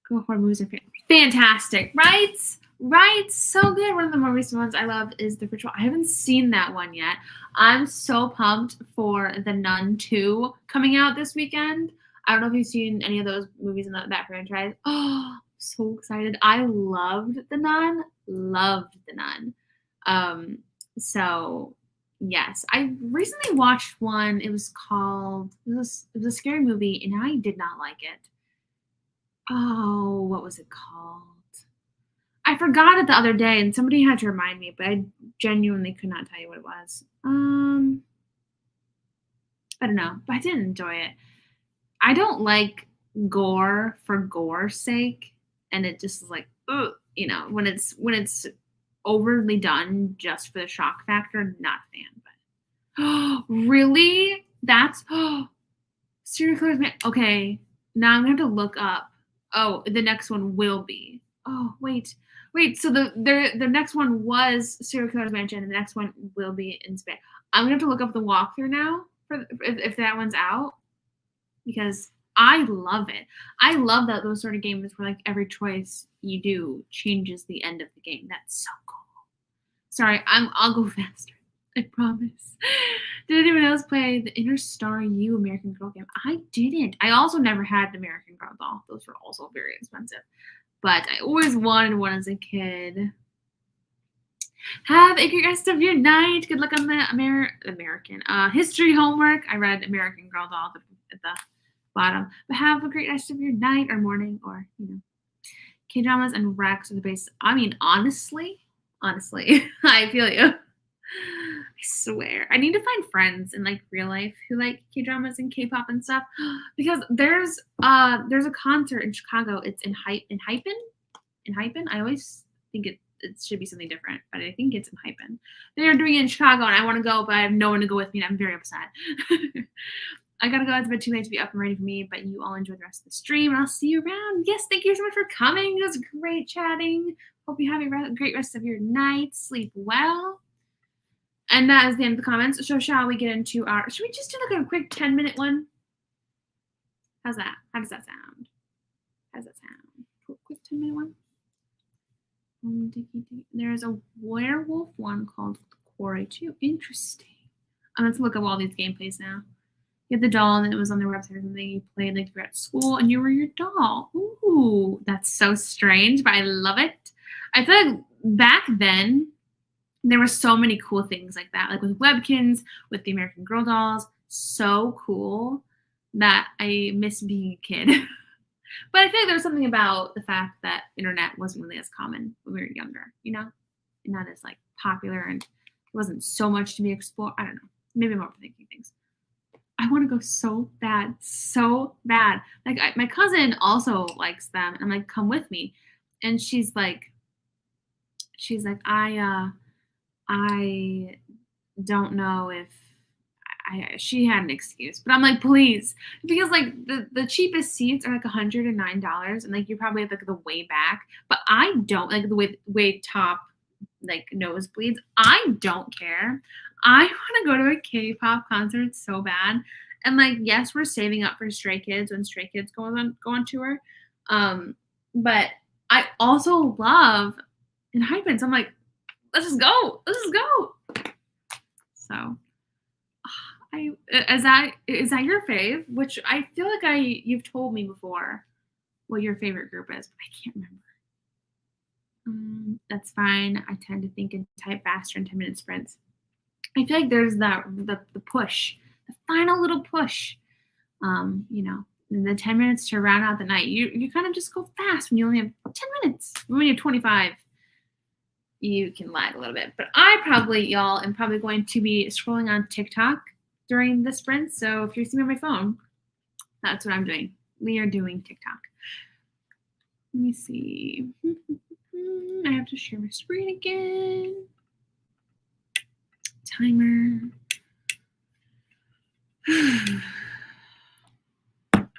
Cool horror movies are fantastic, right? Right, so good. One of the more recent ones I love is The Ritual. I haven't seen that one yet. I'm so pumped for The Nun 2 coming out this weekend. I don't know if you've seen any of those movies in that franchise. Oh, so excited. I loved The Nun. So yes, I recently watched one. It was a scary movie, and I did not like it. Oh, what was it called? I forgot it the other day, and somebody had to remind me, but I genuinely could not tell you what it was. I don't know, but I didn't enjoy it. I don't like gore for gore's sake, and it just is like, ugh, when it's overly done just for the shock factor, not a fan. But really, that's serial killers. Okay, now I'm gonna have to look up. Oh, the next one will be. Oh, wait. So the next one was Serial Killer's Mansion, and the next one will be in Spain. I'm gonna have to look up the walkthrough now for if that one's out because I love it. I love those sort of games where like every choice you do changes the end of the game. That's so cool. Sorry, I'll go faster. I promise. Did anyone else play the Inner Star You American Girl game? I didn't. I also never had an American Girl doll. Those were also very expensive. But I always wanted one as a kid. Have a great rest of your night. Good luck on the American history homework. I read American Girl doll at the bottom. But have a great rest of your night or morning or, K-dramas and Rex are the base. I mean, honestly, I feel you. I swear. I need to find friends in like real life who like K-dramas and K-pop and stuff because there's a concert in Chicago. It's in Hypen. I always think it should be something different, but I think it's in Hypen. They're doing it in Chicago and I want to go, but I have no one to go with me and I'm very upset. I gotta go. It's a bit too late to be up and ready for me, but you all enjoy the rest of the stream and I'll see you around. Yes, thank you so much for coming. It was great chatting. Hope you have a great rest of your night. Sleep well. And that is the end of the comments. So shall we get into our, should we just do like a quick 10-minute one? How's that? How does that sound? Quick 10-minute one? There's a werewolf one called Quarry 2. Interesting. Let's look up all these gameplays now. You had the doll, and it was on their website or something. You played like you were at school, and you were your doll. Ooh, that's so strange, but I love it. I feel like back then, there were so many cool things like that, like with Webkins, with the American Girl dolls. So cool that I miss being a kid. But I feel like there was something about the fact that internet wasn't really as common when we were younger, and not as like popular, and it wasn't so much to be explored. I don't know. Maybe I'm overthinking things. I want to go so bad. Like my cousin also likes them, and I'm like, come with me. And she's like, I don't know if she had an excuse, but I'm like, please, because like the cheapest seats are like $109, and like you're probably at like the way back, but I don't like the way top like nosebleeds. I don't care. I want to go to a K-pop concert so bad, and like yes, we're saving up for Stray Kids when Stray Kids go on tour, but I also love in Hypens. I'm like, let's just go. So. Is that your fave? Which I feel like you've told me before what your favorite group is, but I can't remember. That's fine. I tend to think and type faster in 10-minute sprints. I feel like there's the push, the final little push. In the 10 minutes to round out the night. You kind of just go fast when you only have 10 minutes. When you have 25, you can lag a little bit. But I probably, y'all, am probably going to be scrolling on TikTok during the sprint. So if you see me on my phone, that's what I'm doing. We are doing TikTok. Let me see. I have to share my screen again. Timer.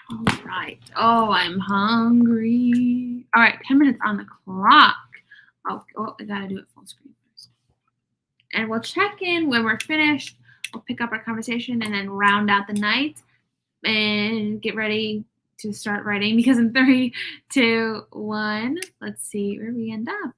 All right. Oh, I'm hungry. All right, 10 minutes on the clock. Oh, I gotta do it full screen first. And we'll check in when we're finished. We'll pick up our conversation and then round out the night and get ready to start writing because in 3, 2, 1, let's see where we end up.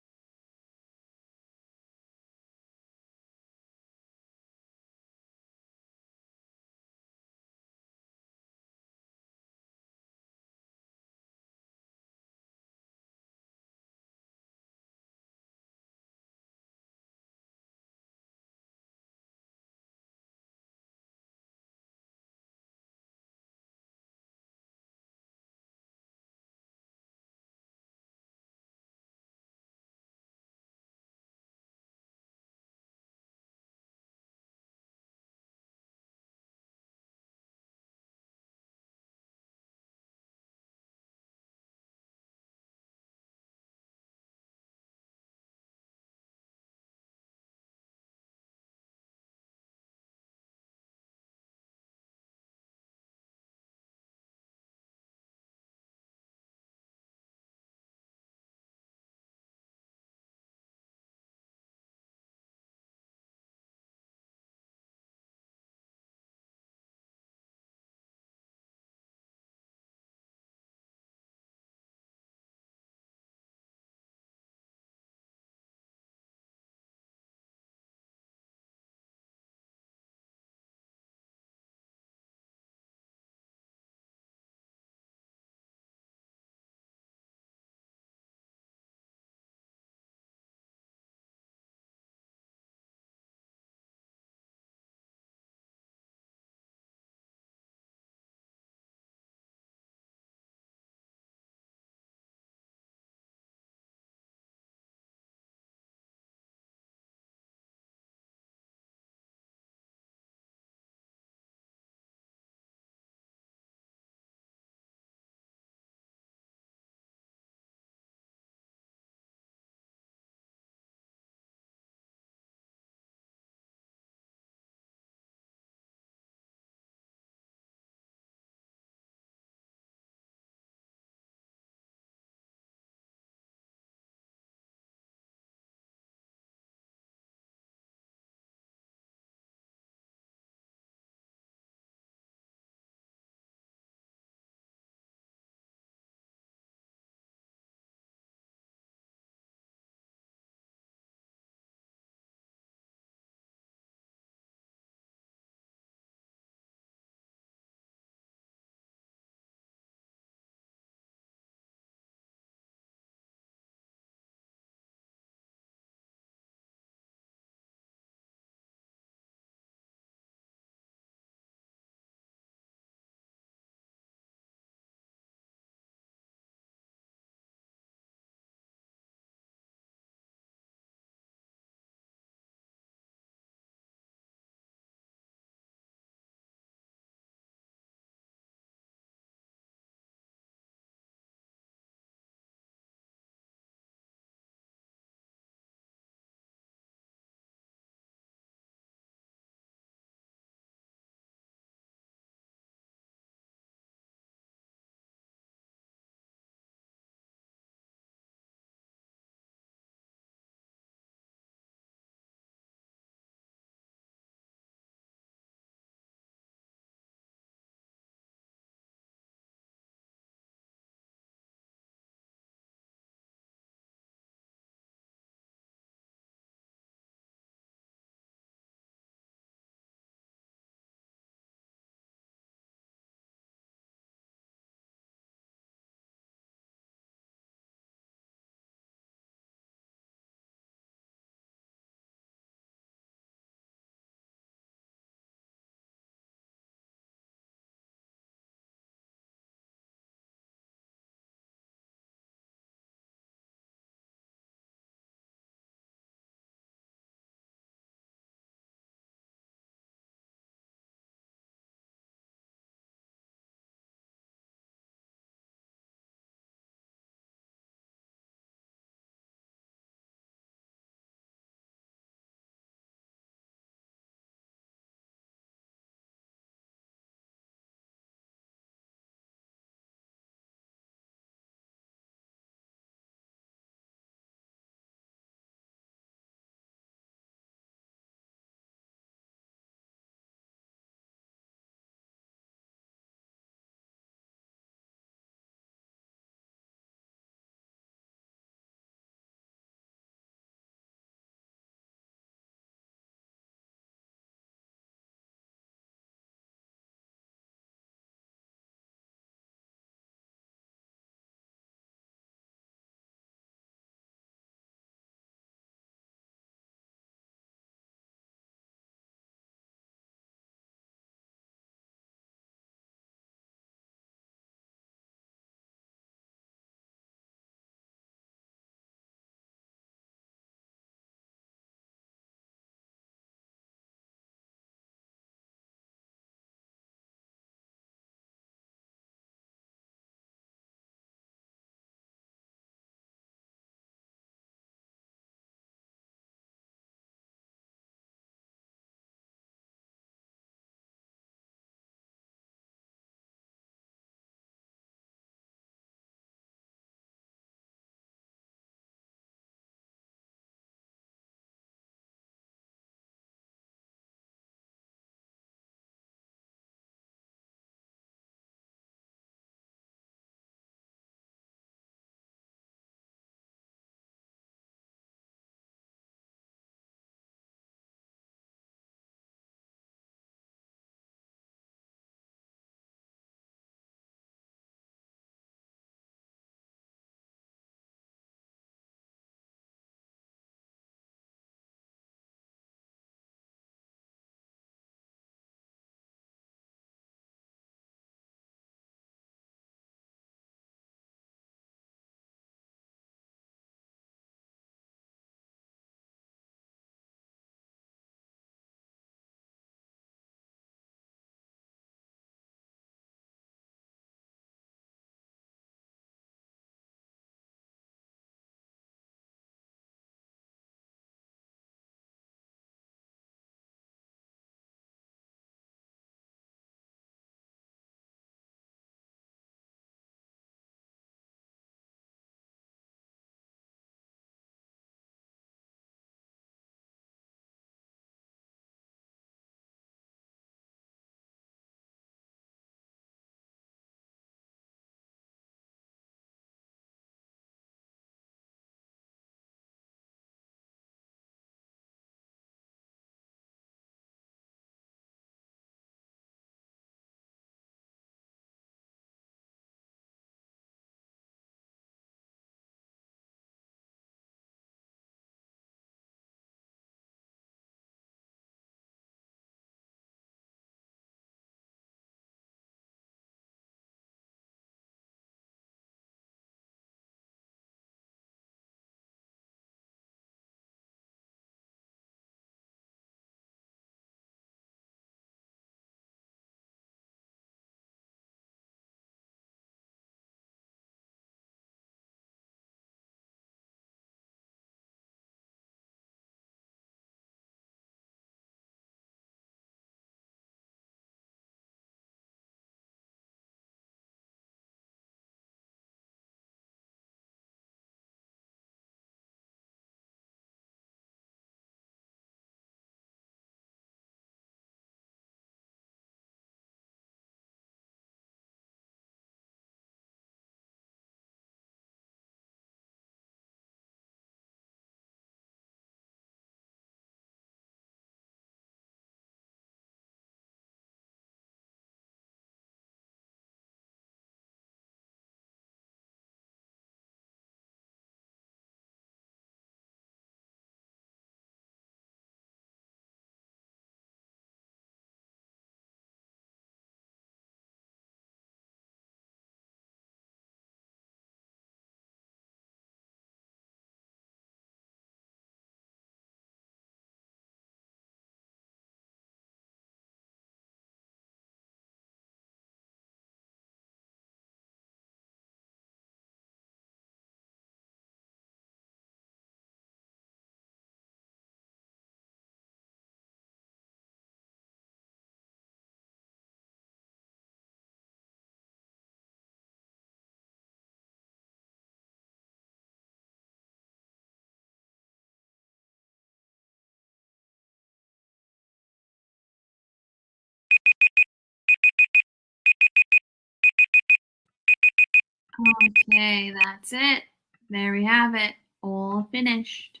Okay, that's it. There we have it. All finished.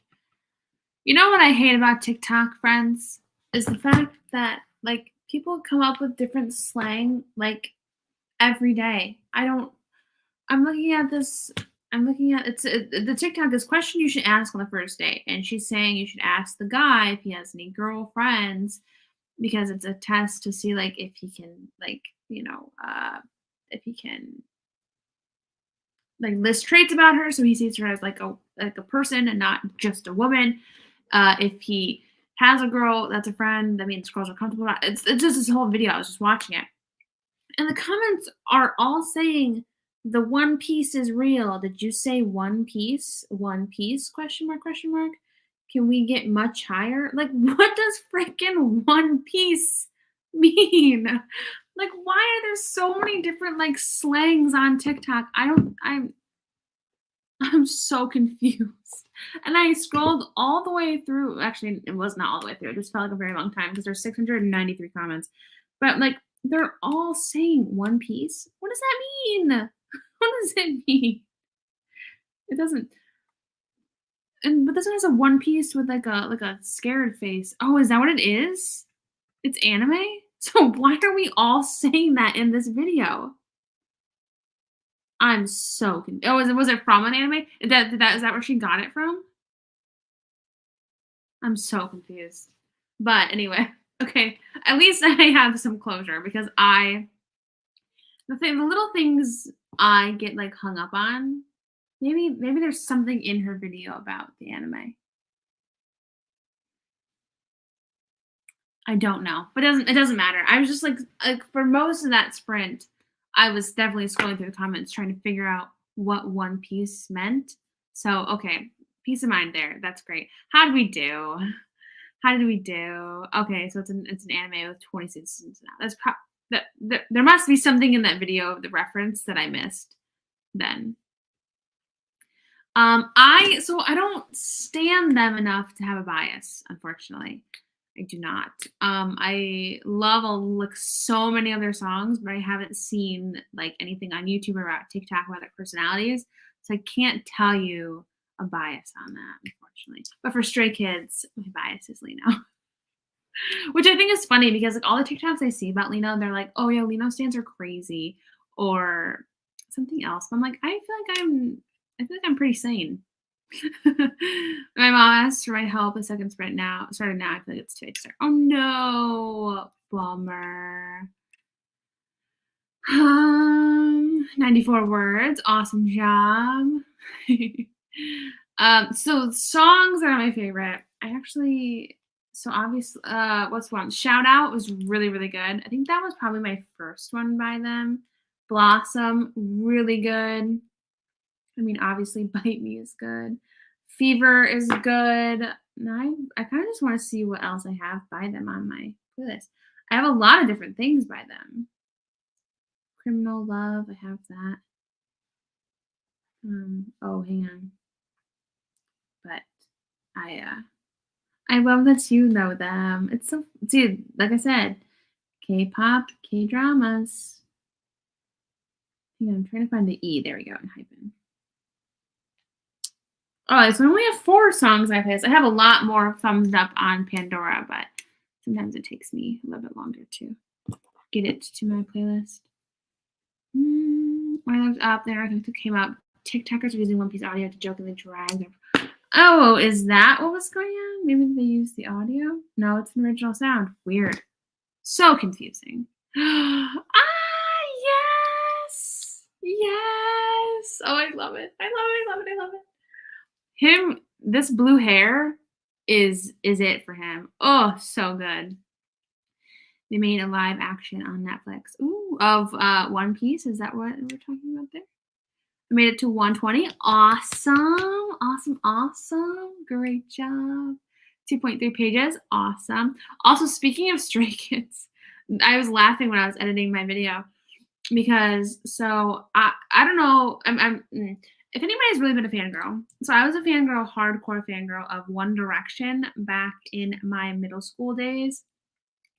You know what I hate about TikTok, friends? Is the fact that like people come up with different slang like every day. I'm looking at this. I'm looking at the TikTok is question you should ask on the first date, and she's saying you should ask the guy if he has any girlfriends because it's a test to see like if he can like if he can like list traits about her, so he sees her as like a person and not just a woman. If he has a girl that's a friend, that means girls are comfortable. It's just this whole video. I was just watching it, and the comments are all saying the One Piece is real. Did you say One Piece? One Piece? Question mark? Question mark? Can we get much higher? Like, what does freaking One Piece mean? Like, why are there so many different like slangs on TikTok? I'm so confused. And I scrolled all the way through. Actually, it was not all the way through. It just felt like a very long time because there's 693 comments. But like they're all saying One Piece. What does that mean? What does it mean? It doesn't. And but this one has a one piece with like a scared face. Oh, is that what it is? It's anime? So why are we all saying that in this video? I'm so oh, was it from an anime? Is that where she got it from? I'm so confused. But anyway, okay. At least I have some closure because the little things I get like hung up on. Maybe there's something in her video about the anime. I don't know, but it doesn't matter. I was just like for most of that sprint, I was definitely scrolling through the comments trying to figure out what One Piece meant. So okay, peace of mind there. That's great. How did we do? How did we do? Okay, so it's an anime with 26 seasons now. There must be something in that video of the reference that I missed then. I don't stand them enough to have a bias, unfortunately. I do not. I love like so many of their songs, but I haven't seen like anything on YouTube or about TikTok about their personalities, so I can't tell you a bias on that, unfortunately. But for Stray Kids, my bias is Lino, which I think is funny because like all the TikToks I see about Lino, they're like, "Oh yeah, Lino stands are crazy," or something else. But I'm like, I feel like I'm pretty sane. My mom asked for my help. The second sprint now started now. I feel like it's too late to start. Oh no, bummer. 94 words. Awesome job. So songs are my favorite. I actually so obviously what's one? Shout Out was really, really good. I think that was probably my first one by them. Blossom, really good. I mean, obviously, Bite Me is good. Fever is good. Now I kind of just want to see what else I have by them on my playlist. I have a lot of different things by them. Criminal Love, I have that. Oh, hang on. But I love that you know them. It's so, dude, like I said, K-pop, K-dramas. Hang on, I'm trying to find the E. There we go, and hyphen. Oh, so I only have 4 songs I playlist. I have a lot more thumbs up on Pandora, but sometimes it takes me a little bit longer to get it to my playlist. When I looked up there, I think it came up. TikTokers are using One Piece audio to jokingly drag their. Oh, is that what was going on? Maybe they used the audio? No, it's an original sound. Weird. So confusing. Ah, yes! Yes! Oh, I love it. I love it. I love it. I love it. Him, this blue hair is it for him. Oh, so good. They made a live action on Netflix. Ooh, of One Piece. Is that what we're talking about there? I made it to 120. Awesome. Awesome. Awesome. Great job. 2.3 pages. Awesome. Also, speaking of Stray Kids, I was laughing when I was editing my video because so I don't know. If anybody's really been a fangirl, so I was a fangirl, hardcore fangirl of One Direction back in my middle school days.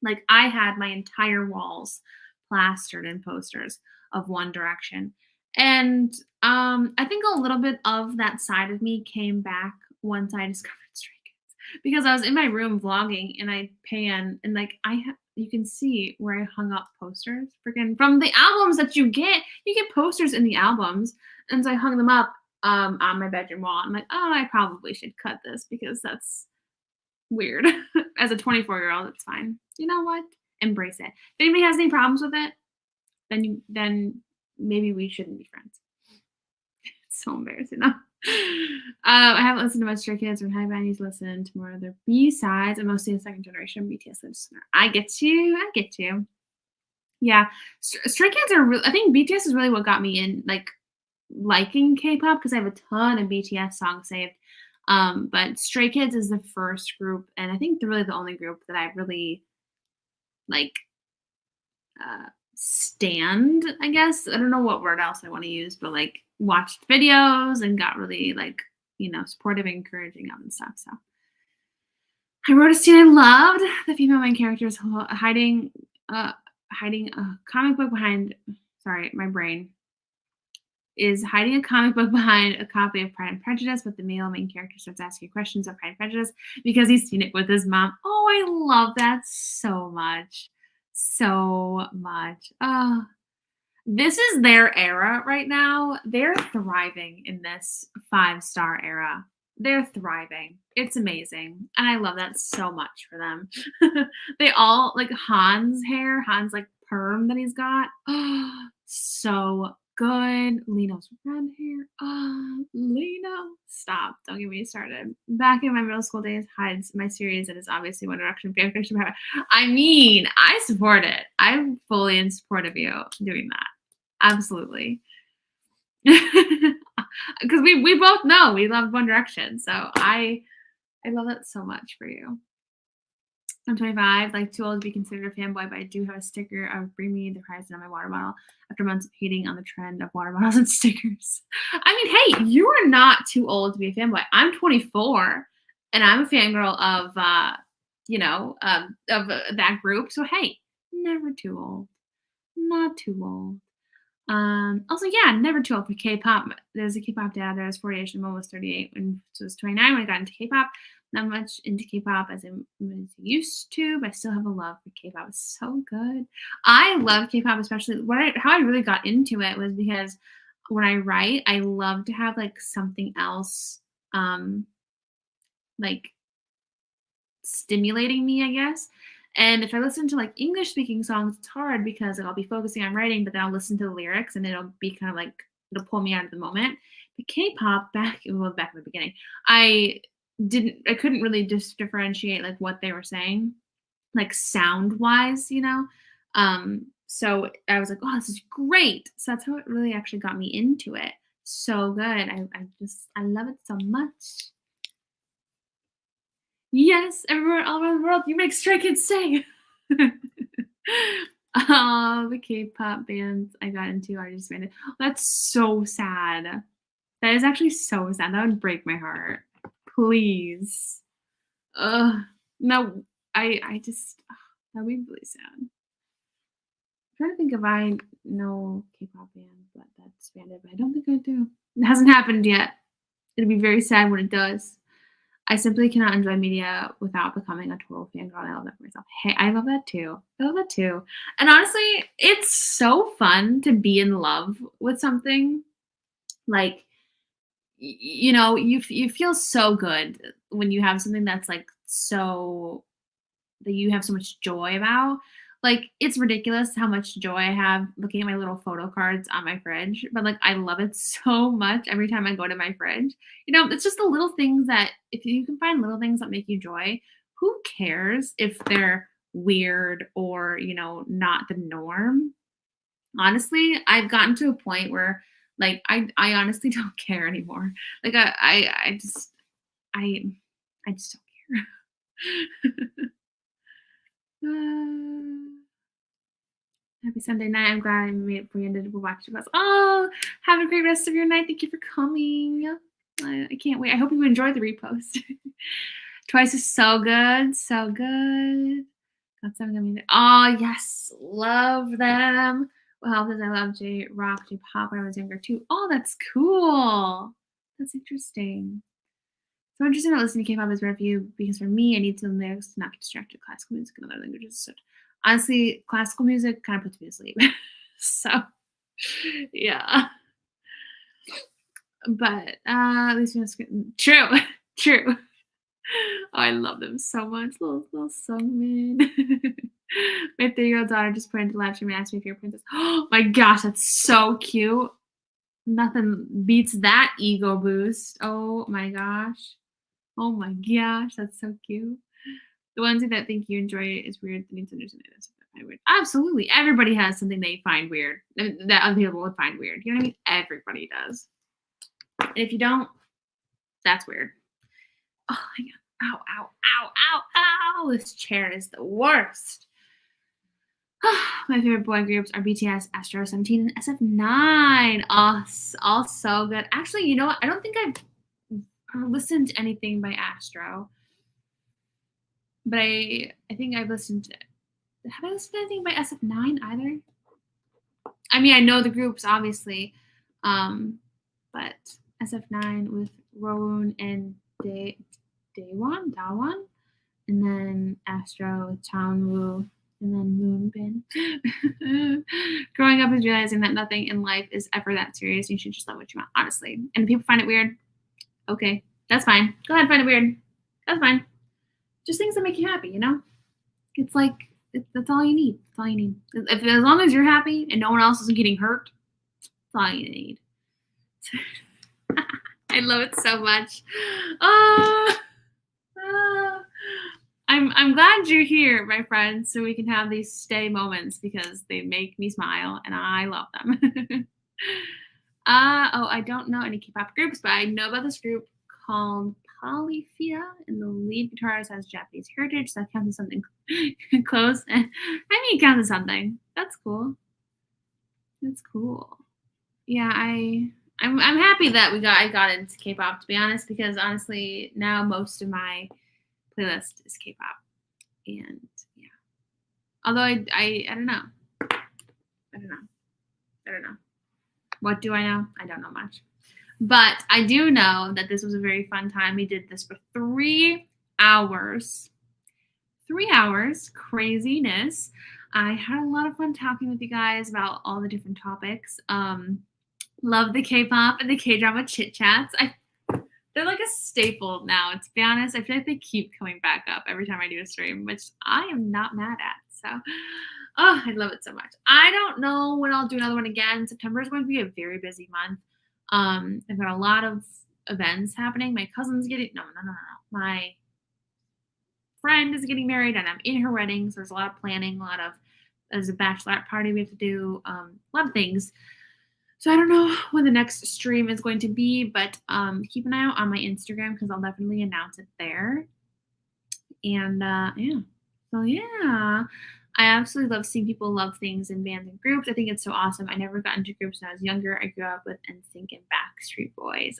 Like I had my entire walls plastered in posters of One Direction. And, I think a little bit of that side of me came back once I discovered Stray Kids, because I was in my room vlogging and I pan and, like, you can see where I hung up posters freaking from the albums that you get posters in the albums, and so I hung them up, on my bedroom wall. I'm like, "Oh, I probably should cut this because that's weird." As a 24-year-old, it's fine. You know what? Embrace it. If anybody has any problems with it, then maybe we shouldn't be friends. It's so embarrassing now. I haven't listened to much Stray Kids or Hype. I need to listen to more of their B-sides. I'm mostly a second generation BTS listener. I get you. I get you. Yeah, Stray Kids are I think BTS is really what got me in, like, liking K-pop because I have a ton of BTS songs saved. But Stray Kids is the first group, and I think they're really the only group that I really like stand, I guess. I don't know what word else I want to use, but like watched videos and got really like, supportive and encouraging of and stuff. So I wrote a scene I loved. The female main character is hiding a comic book behind, sorry, my brain is hiding a comic book behind a copy of Pride and Prejudice, but the male main character starts asking questions of Pride and Prejudice because he's seen it with his mom. Oh, I love that so much. So much. Oh, this is their era right now. They're thriving in this five-star era. They're thriving. It's amazing. And I love that so much for them. They all like Hans like perm that he's got. Oh, so good. Leno's red hair. Oh, Leno. Stop. Don't get me started. Back in my middle school days, hides my series that is obviously One Direction fanfiction. I mean, I support it. I'm fully in support of you doing that. Absolutely. Because we both know we love One Direction. So I love that so much for you. I'm 25, like too old to be considered a fanboy, but I do have a sticker of Bring Me the Horizon on my water bottle after months of hating on the trend of water bottles and stickers. I mean, hey, you are not too old to be a fanboy. I'm 24 and I'm a fangirl of, that group. So, hey, never too old. Not too old. Also, yeah, never too old for K-pop. There's a K-pop dad that was 48 and mom was 38 when so I was 29 when I got into K-pop. Not much into K-pop as I used to, but I still have a love for K-pop. It's so good. I love K-pop, especially how I really got into it was because when I write, I love to have like something else, like stimulating me, I guess. And if I listen to like English speaking songs, it's hard because I'll be focusing on writing, but then I'll listen to the lyrics and it'll be kind of like it'll pull me out of the moment. But K-pop back in the beginning, I couldn't really just differentiate like what they were saying, like sound wise. So I was like, oh, this is great. So that's how it really actually got me into it. So good. I love it so much. Yes, everywhere all around the world, you make Stray Kids sing. Oh, the K-pop bands I got into are disbanded. That's so sad. That is actually so sad. That would break my heart. Please. Ugh. No, I just that'd be really sad. I'm trying to think if I know K-pop bands that disbanded, but I don't think I do. It hasn't happened yet. It'll be very sad when it does. I simply cannot enjoy media without becoming a total fangirl. I love that for myself. Hey, I love that too. I love that too. And honestly, it's so fun to be in love with something. Like, you feel so good when you have something that's like so that you have so much joy about. Like, it's ridiculous how much joy I have looking at my little photo cards on my fridge, but, like, I love it so much every time I go to my fridge. It's just the little things that if you can find little things that make you joy, who cares if they're weird or, not the norm? Honestly, I've gotten to a point where, like, I honestly don't care anymore. Like, I I just don't care. Happy Sunday night. I'm glad I made it before you ended. We'll watch us. Oh, have a great rest of your night. Thank you for coming. I can't wait. I hope you enjoyed the repost. Twice is so good. So good. Got something amazing. Oh, yes. Love them. Well, because I love J-rock, J-pop when I was younger too. Oh, that's cool. That's interesting. So interesting that listening to K-pop is rare for you because for me, I need some lyrics to not get distracted with classical music and other languages. So honestly, classical music kind of puts me to sleep. So yeah. But at least we have true. True. Oh, I love them so much. Little Sungmin. My 3-year-old daughter just put into live stream and asked me if you're a princess. Oh my gosh, that's so cute. Nothing beats that ego boost. Oh my gosh. Oh my gosh, that's so cute. The ones that think you enjoy it is weird. That means understand it. Weird. Absolutely. Everybody has something they find weird that other people would find weird. You know what I mean? Everybody does. And if you don't, that's weird. Oh my god. Ow, ow, ow, ow, ow. This chair is the worst. My favorite boy groups are BTS, Astro 17, and SF9. Oh, all so good. Actually, you know what? I don't think I've listened to anything by Astro. But I think I've listened to. Have I listened to anything by SF9 either? I mean, I know the groups, obviously. But SF9 with Rowoon and Daewon, and then Astro with Chanwoo, and then Moonbin. Growing up is realizing that nothing in life is ever that serious. You should just love what you want, honestly. And if people find it weird, okay, that's fine. Go ahead and find it weird. That's fine. Just things that make you happy, you know? It's like, that's all you need. That's all you need. As long as you're happy and no one else isn't getting hurt, that's all you need. I love it so much. I'm glad you're here, my friends, so we can have these stay moments because they make me smile and I love them. I don't know any K-pop groups, but I know about this group called Polyphia, and the lead guitarist has Japanese heritage, so that counts as something close. I mean, it counts as something. That's cool. That's cool. Yeah, I'm happy that I got into K-pop, to be honest, because honestly, now most of my playlist is K-pop, and yeah. Although I don't know. I don't know. What do I know? I don't know much. But I do know that this was a very fun time. We did this for 3 hours. 3 hours. Craziness. I had a lot of fun talking with you guys about all the different topics. Love the K-pop and the K-drama chit-chats. They're like a staple now, to be honest. I feel like they keep coming back up every time I do a stream, which I am not mad at. So, oh, I love it so much. I don't know when I'll do another one again. September is going to be a very busy month. I've got a lot of events happening. My cousin's getting no. My friend is getting married, and I'm in her wedding. So there's a lot of planning. There's a bachelorette party we have to do. A lot of things. So I don't know when the next stream is going to be, but keep an eye out on my Instagram because I'll definitely announce it there. And yeah. So yeah. I absolutely love seeing people love things in bands and groups. I think it's so awesome. I never got into groups when I was younger. I grew up with NSYNC and Backstreet Boys.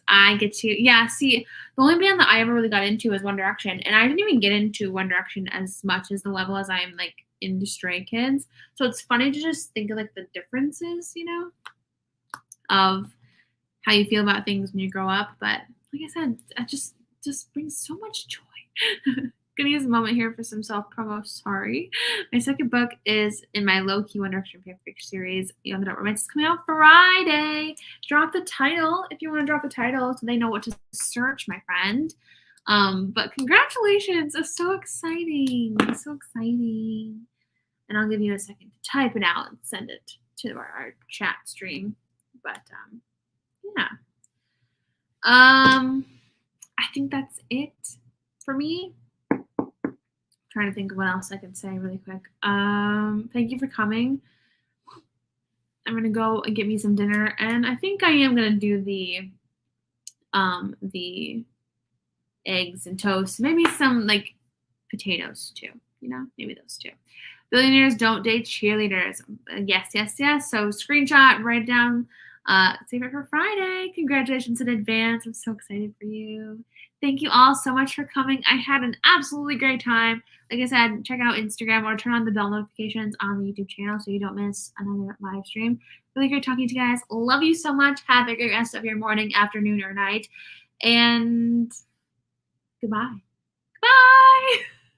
See, the only band that I ever really got into was One Direction. And I didn't even get into One Direction as much as the level as I'm like into Stray Kids. So it's funny to just think of like the differences, you know, of how you feel about things when you grow up. But like I said, it just brings so much joy. Gonna use a moment here for some self-promo. Sorry. My second book is in my low-key One Direction fanfic series, Young Adult Romance. It's coming out Friday. Drop the title if you want to drop the title so they know what to search, my friend. But congratulations. It's so exciting. So exciting. And I'll give you a second to type it out and send it to our chat stream. But yeah. I think that's it for me. Trying to think of what else I can say really quick. Thank you for coming. I'm gonna go and get me some dinner, and I think I am gonna do the eggs and toast, maybe some like potatoes too. You know, maybe those two. Billionaires don't date cheerleaders. Yes. So screenshot, write it down Save it for Friday. Congratulations in advance. I'm so excited for you. Thank you all so much for coming. I had an absolutely great time. Like I said, check out Instagram or turn on the bell notifications on the YouTube channel so you don't miss another live stream. Really great talking to you guys. Love you so much. Have a great rest of your morning, afternoon, or night. And goodbye. Bye.